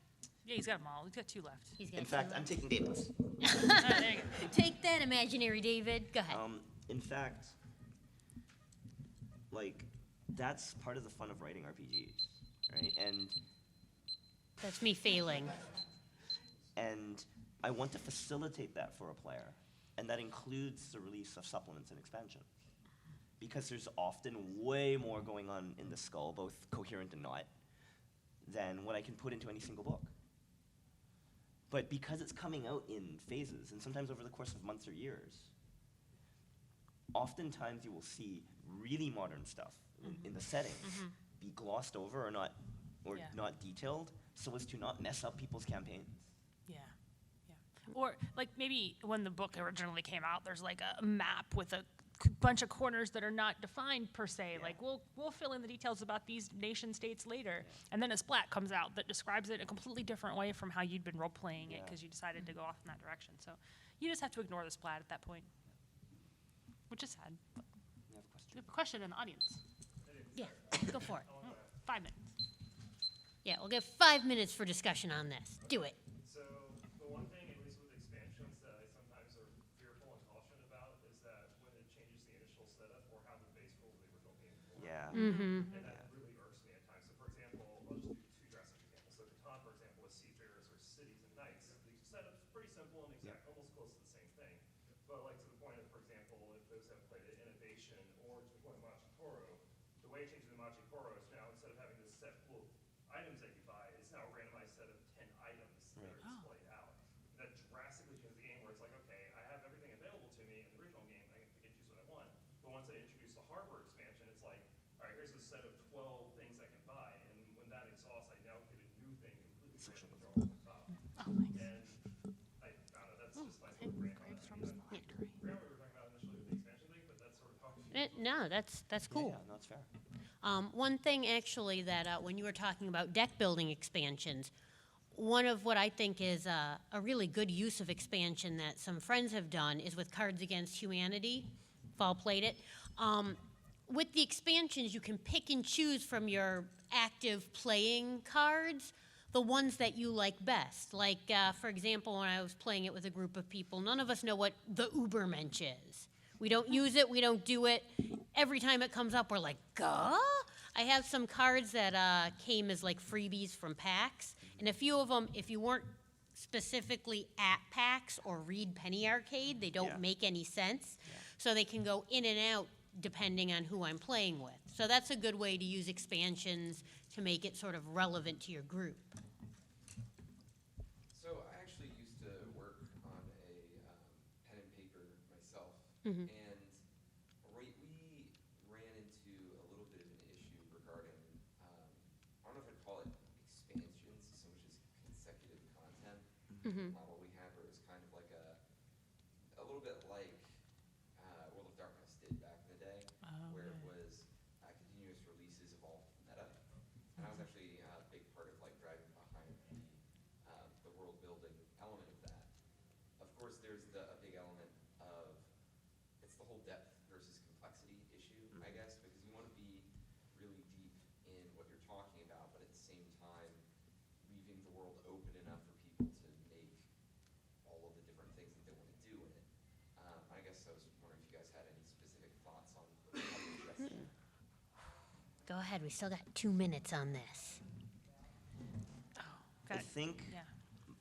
Yeah, he's got them all. He's got 2 left. He's got In two fact, left. I'm taking David's. There you go. Take that, imaginary David. Go ahead. In fact, like, that's part of the fun of writing RPGs, right? That's me failing. And I want to facilitate that for a player, and that includes the release of supplements and expansions. Because there's often way more going on in the skull, both coherent and not, than what I can put into any single book. But because it's coming out in phases, and sometimes over the course of months or years, oftentimes you will see really modern stuff in the setting be glossed over or not Yeah. not detailed, so as to not mess up people's campaigns. Yeah. Or like maybe when the book originally came out, there's like a map with a bunch of corners that are not defined per se. Like we'll fill in the details about these nation states later, and then a splat comes out that describes it in a completely different way from how you'd been role playing it because you decided to go off in that direction. So you just have to ignore the splat at that point, which is sad. But You have a question? we have a question in the audience. Yeah, go for it. 5 minutes. Yeah, we'll get 5 minutes for discussion on this. Do it. So the one thing, at least with expansions, that I sometimes are fearful and cautioned about is that when it changes the initial setup or how the base rules of the original game work. Yeah. Mm-hmm. And that really irks me at times. So for example, I'll just do two drastic examples. So Catan, for example, with seafarers or cities and knights, the setup's pretty simple and almost close to the same thing. But like to the point of, for example, if those have played it, innovation, or to the point of Machikoro, the way it changes the Machikoro is now instead of having this set pool of items that you buy, it's now a randomized set of 10 items that are displayed out. That drastically changes the game where it's like, okay, I have everything available to me in the original game, I can pick and choose what I want. But once I introduce the harbor expansion, it's like, all right, here's a set of 12 things I can buy, and when that exhausts, I now get a new thing completely random drawn on top. Oh, nice. And I don't know, that's just my sort of rant on that. I mean, I forgot what we were talking about initially with the expansion thing, but that's sort of how I feel. No, that's cool. Yeah, no, it's fair. One thing actually that when you were talking about deck building expansions, one of what I think is a really good use of expansion that some friends have done is with Cards Against Humanity. Fall played it. With the expansions, you can pick and choose from your active playing cards the ones that you like best. Like, for example, when I was playing it with a group of people, none of us know what the Ubermensch is. We don't use it, we don't do it. Every time it comes up, we're like, gah? I have some cards that came as like freebies from PAX, and a few of them, if you weren't specifically at PAX or read Penny Arcade, they don't make any sense. So they can go in and out depending on who I'm playing with. So that's a good way to use expansions to make it sort of relevant to your group. So I actually used to work on a pen and paper myself, Mhm. and we ran into a little bit of an issue regarding, I don't know if I'd call it expansions so much as consecutive content. Mhm. Model we had where it was kind of like a little bit like World of Darkness did back in the day, where it was continuous releases of all meta. And I was actually a big part of like driving behind the world building element of that. Of course, there's a big element of it's the whole depth versus complexity issue, I guess, because you want to be really deep in what you're talking about, but at the same time leaving the world open enough for people to make all of the different things that they want to do in it. I guess I was wondering if you guys had any specific thoughts on how to address that. Go ahead, we still got 2 minutes on this. I think Yeah.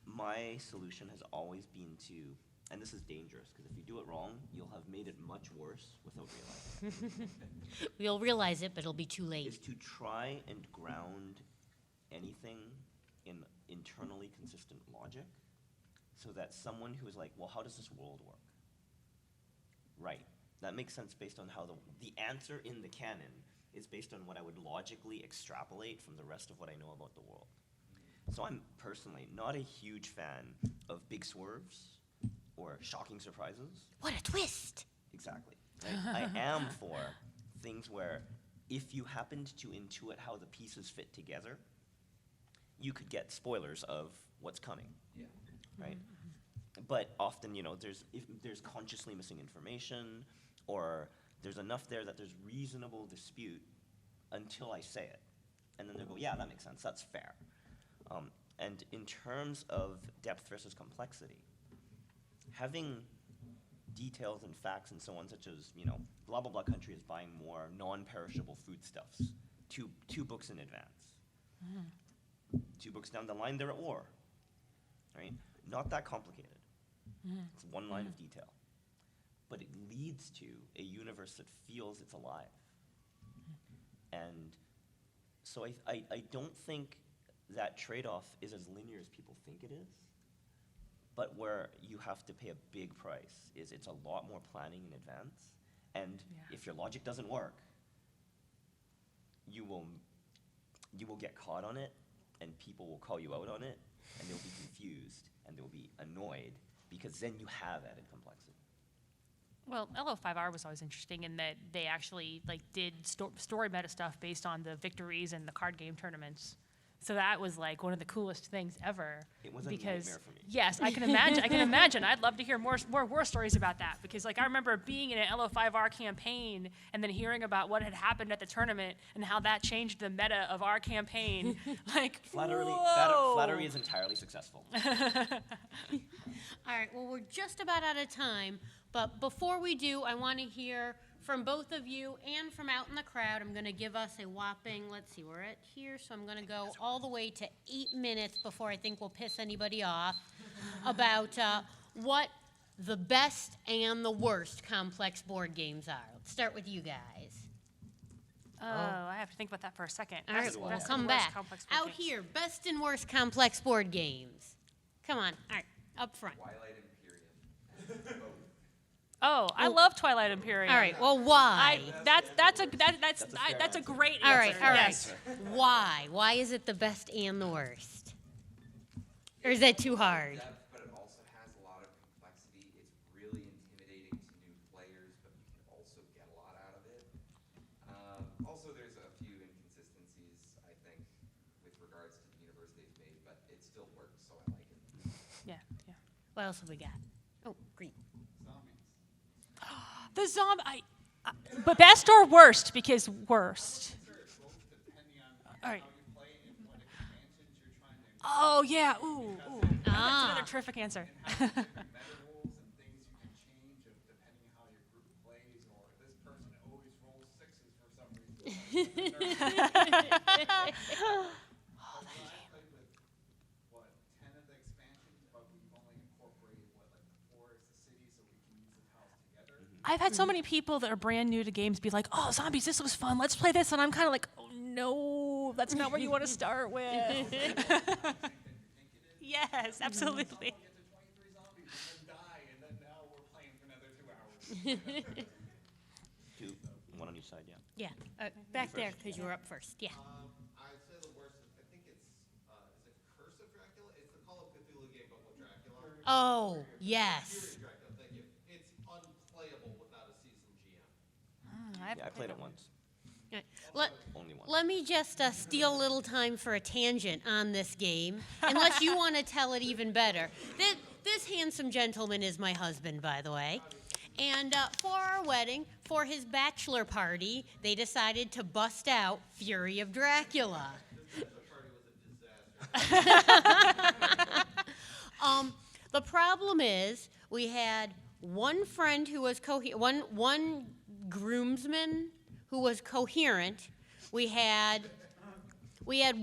my solution has always been to, and this is dangerous, because if you do it wrong, you'll have made it much worse without realizing, We'll realize it, but it'll be too late. is to try and ground anything in internally consistent logic, so that someone who is like, well, how does this world work? Right, that makes sense based on how the answer in the canon is based on what I would logically extrapolate from the rest of what I know about the world. So I'm personally not a huge fan of big swerves or shocking surprises. What a twist! Exactly. Right? I am for things where if you happened to intuit how the pieces fit together, you could get spoilers of what's coming, Yeah. right? But often, if there's consciously missing information, or there's enough there that there's reasonable dispute until I say it. And then they'll go, yeah, that makes sense, that's fair. And in terms of depth versus complexity, having details and facts and so on, such as, blah, blah, blah country is buying more non-perishable foodstuffs 2 books in advance. 2 books down the line, they're at war, right? Not that complicated. It's 1 line of detail. But it leads to a universe that feels it's alive. And so I don't think that trade-off is as linear as people think it is. But where you have to pay a big price is it's a lot more planning in advance. And if your logic doesn't work, you will get caught on it, and people will call you out on it, and they'll be confused, and they'll be annoyed, because then you have added complexity. Well, LO5R was always interesting in that they actually like did story meta stuff based on the victories and the card game tournaments. So that was like one of the coolest things ever. It was a because nightmare for me. yes, I can imagine. I can imagine. I'd love to hear more war stories about that because like I remember being in an LO5R campaign and then hearing about what had happened at the tournament and how that changed the meta of our campaign. Like Flattery is entirely successful. All right, well, we're just about out of time, but before we do, I want to hear from both of you and from out in the crowd. I'm going to give us a whopping, let's see, we're at here, so I'm going to go all the way to 8 minutes before I think we'll piss anybody off about what the best and the worst complex board games are. Let's start with you guys. Oh, I have to think about that for a second. All right, Best we'll and come worst back. complex board Out games. here, best and worst complex board games. Come on, all right, up front. Twilight Imperium. Oh, I love Twilight Imperium. All right, well, why? That's a answer. great All answer. right, all right. Yes. Why? Why is it the best and the worst? Or is that too hard? Depth, but it also has a lot of complexity. It's really intimidating to new players, but you can also get a lot out of it. Also, there's a few inconsistencies, I think, with regards to the universe they've made, but it still works, so I like it. Yeah, yeah. What else have we got? Oh, green. Zombies. The zombie. But best or worst? Because worst. Depending on All right. how you play and what expansions you're trying to Oh yeah. Ooh. That's Ah. another terrific answer. have different meta rules and things you can change of depending on how your group plays, or this person always rolls sixes for some reason. I played with 10 of the expansions, but we've only incorporated like 4 as the city, so we can use the tiles together. I've had so many people that are brand new to games be like, "Oh, zombies, this looks fun. Let's play this," and I'm kind of like, "Oh no, that's not where you want to start with." Yes, absolutely. Get to 23 zombies and then die, and then now we're playing for another 2 hours. One on each side, yeah. Yeah, back there, because you were up first. Yeah. I'd say the worst, I think it's, is it Curse of Dracula? It's the Call of Cthulhu game, but with Dracula. Oh, yes. Fury of Dracula, thank you. It's unplayable without a seasoned GM. Yeah, I played it once. All right, Let, Only once. let me just steal a little time for a tangent on this game, unless you want to tell it even better. This handsome gentleman is my husband, by the way. And for our wedding, for his bachelor party, they decided to bust out Fury of Dracula. The party was a disaster. The problem is we had one friend who was one groomsman who was coherent. We had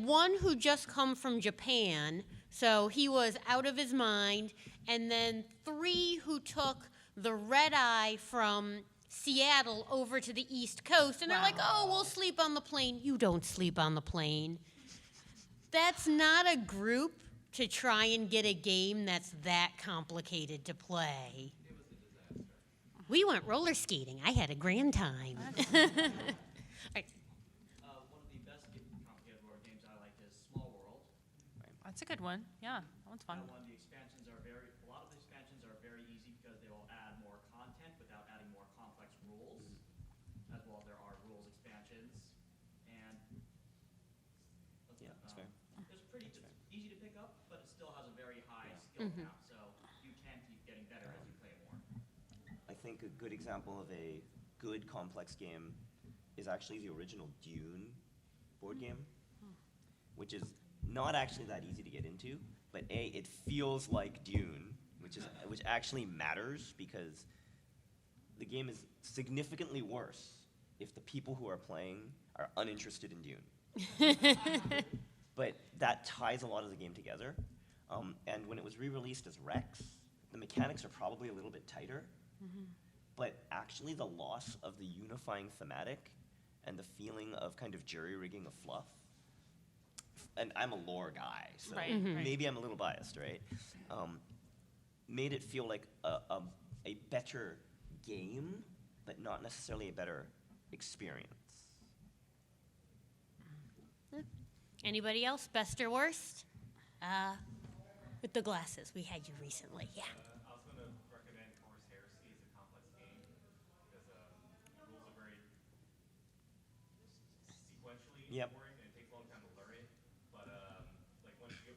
one who just come from Japan, so he was out of his mind, and then 3 who took the red eye from Seattle over to the East Coast, and they're like, "Oh, we'll sleep on the plane." You don't sleep on the plane. That's not a group to try and get a game that's that complicated to play. We went roller skating. I had a grand time. Right. One of the best complicated board games I like is Small World. That's a good one. Yeah, that one's fun. That one, the expansions are a lot of the expansions are very easy because they will add more content without adding more complex rules, as well as there are rules expansions. And Yeah, that's fair. it's easy to pick up, but it still has a very high skill cap, so you can keep getting better as you play it more. I think a good example of a good complex game is actually the original Dune board game, which is not actually that easy to get into, but it feels like Dune, which actually matters because the game is significantly worse if the people who are playing are uninterested in Dune. But that ties a lot of the game together. And when it was re-released as Rex, the mechanics are probably a little bit tighter. But actually the loss of the unifying thematic and the feeling of kind of jury-rigging of fluff, and I'm a lore guy, so Right, right. maybe I'm a little biased, right? Made it feel like a better game, but not necessarily a better experience. Anybody else, best or worst? With the glasses, we had you recently. Yeah. I was going to recommend Horus Heresy as a complex game. Yep. boring, and it takes a long time to learn it. But like once you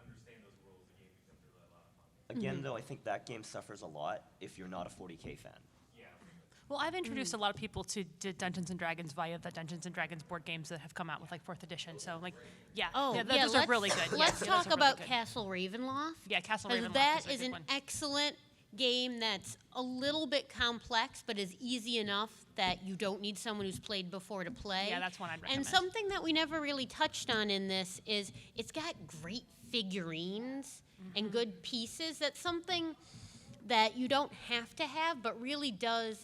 understand those rules, the game becomes really a lot of fun. Again, though, I think that game suffers a lot if you're not a 40K fan. Yeah. Well, I've introduced a lot of people to Dungeons and Dragons via the Dungeons and Dragons board games that have come out with like 4th edition. So like, those are really good. Let's Yeah, those talk are really about good. Castle Ravenloft. Yeah, Castle 'Cause Ravenloft that is a is good an one. excellent game that's a little bit complex, but is easy enough that you don't need someone who's played before to play. Yeah, that's one I'd And recommend. something that we never really touched on in this is it's got great figurines Mm-hmm. and good pieces. That's something that you don't have to have, but really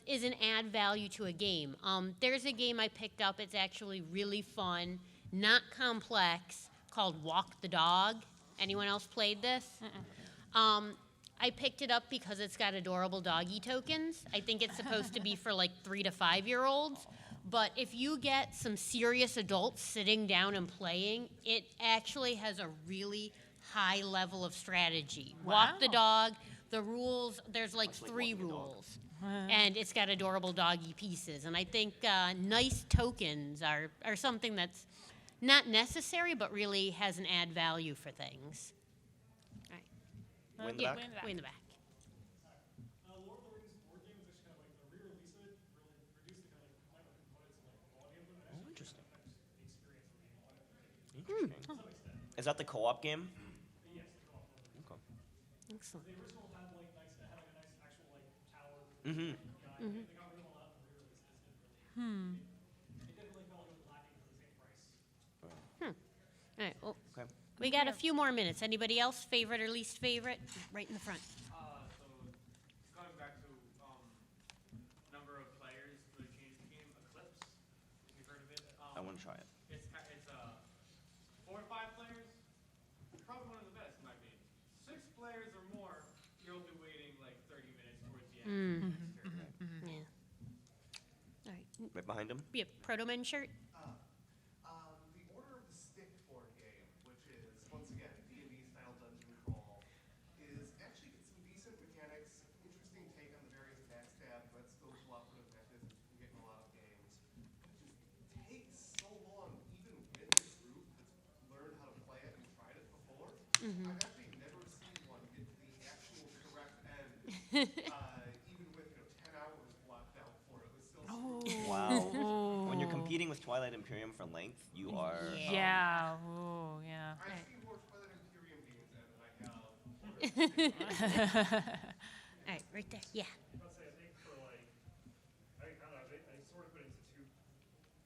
is an add value to a game. There's a game I picked up. It's actually really fun, not complex, called Walk the Dog. Anyone else played this? I picked it up because it's got adorable doggy tokens. I think it's supposed to be for like 3 to 5-year-olds. But if you get some serious adults sitting down and playing, it actually has a really high level of strategy. Walk the dog, the rules, there's like 3 rules. And it's got adorable doggy pieces. And I think nice tokens are something that's not necessary, but really has an add value for things. Way in the Yeah, back? way in the back. Lord of the Rings board game is actually kind of like a re-release it, really reduce the kind of like components and like the quality of them, and actually Interesting. affect the experience of being on it. Interesting. To some extent. Is that the co-op game? Yes, the co-op Lord of the Rings. Okay. Excellent. The original had like had like a nice actual like tower. Mm-hmm. Guy. They got rid of all that in the re-release. It didn't really. It definitely felt like it was lacking for the same price. All right. Well, Okay. we got a few more minutes. Anybody else favorite or least favorite? Right in the front. So going back to number of players really changed the game. Eclipse, if you've heard of it. I want to try it. It's 4 to 5 players. Probably one of the best in my opinion. 6 players or more, you'll be waiting like 30 minutes towards the end. of the next turn. Yeah. All right. Right behind him? Yeah, Proto-Men shirt. The Order of the Stick board game, which is, once again, D&D style dungeon crawl, is actually got some decent mechanics, interesting take on the various backstab, but still cooperative methods that you can get in a lot of games. It just takes so long, even with a group that's learned how to play it and tried it before. I've actually never seen one get to the actual correct end, even with 10 hours blocked out for it. It was still super Wow. When you're competing with Twilight Imperium for length, you are. Yeah. Ooh, yeah. I've seen more Twilight Imperium games than I have. All right, right there. Yeah. I think for like, I don't know, I sort of put it into 2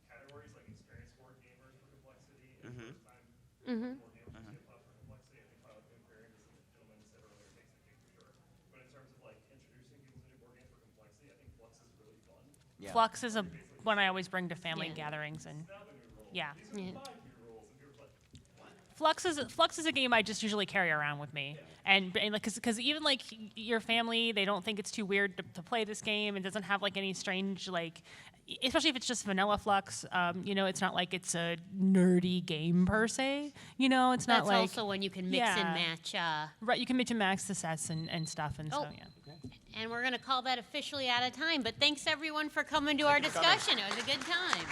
categories, like experienced board gamers for complexity and first time board gamers who get for complexity. I think Twilight Imperium, as the gentleman said earlier, takes the cake for sure. But in terms of like introducing people to new board games for complexity, I think Flux is really fun. Yeah. Flux is a one I always bring to family Yeah. gatherings, and Now the new rules. yeah. These Yeah. are 5 new rules, and you're like, what? Flux is a game I just usually carry around with me, and like because even like your family, they don't think it's too weird to play this game. It doesn't have like any strange like, especially if it's just vanilla Flux. It's not like it's a nerdy game per se. It's not That's like also when you can mix and yeah. match. Right, you can mix and match the sets and stuff, and so Oh. yeah. And we're going to call that officially out of time. But thanks, everyone, for coming to our discussion. It was a good time.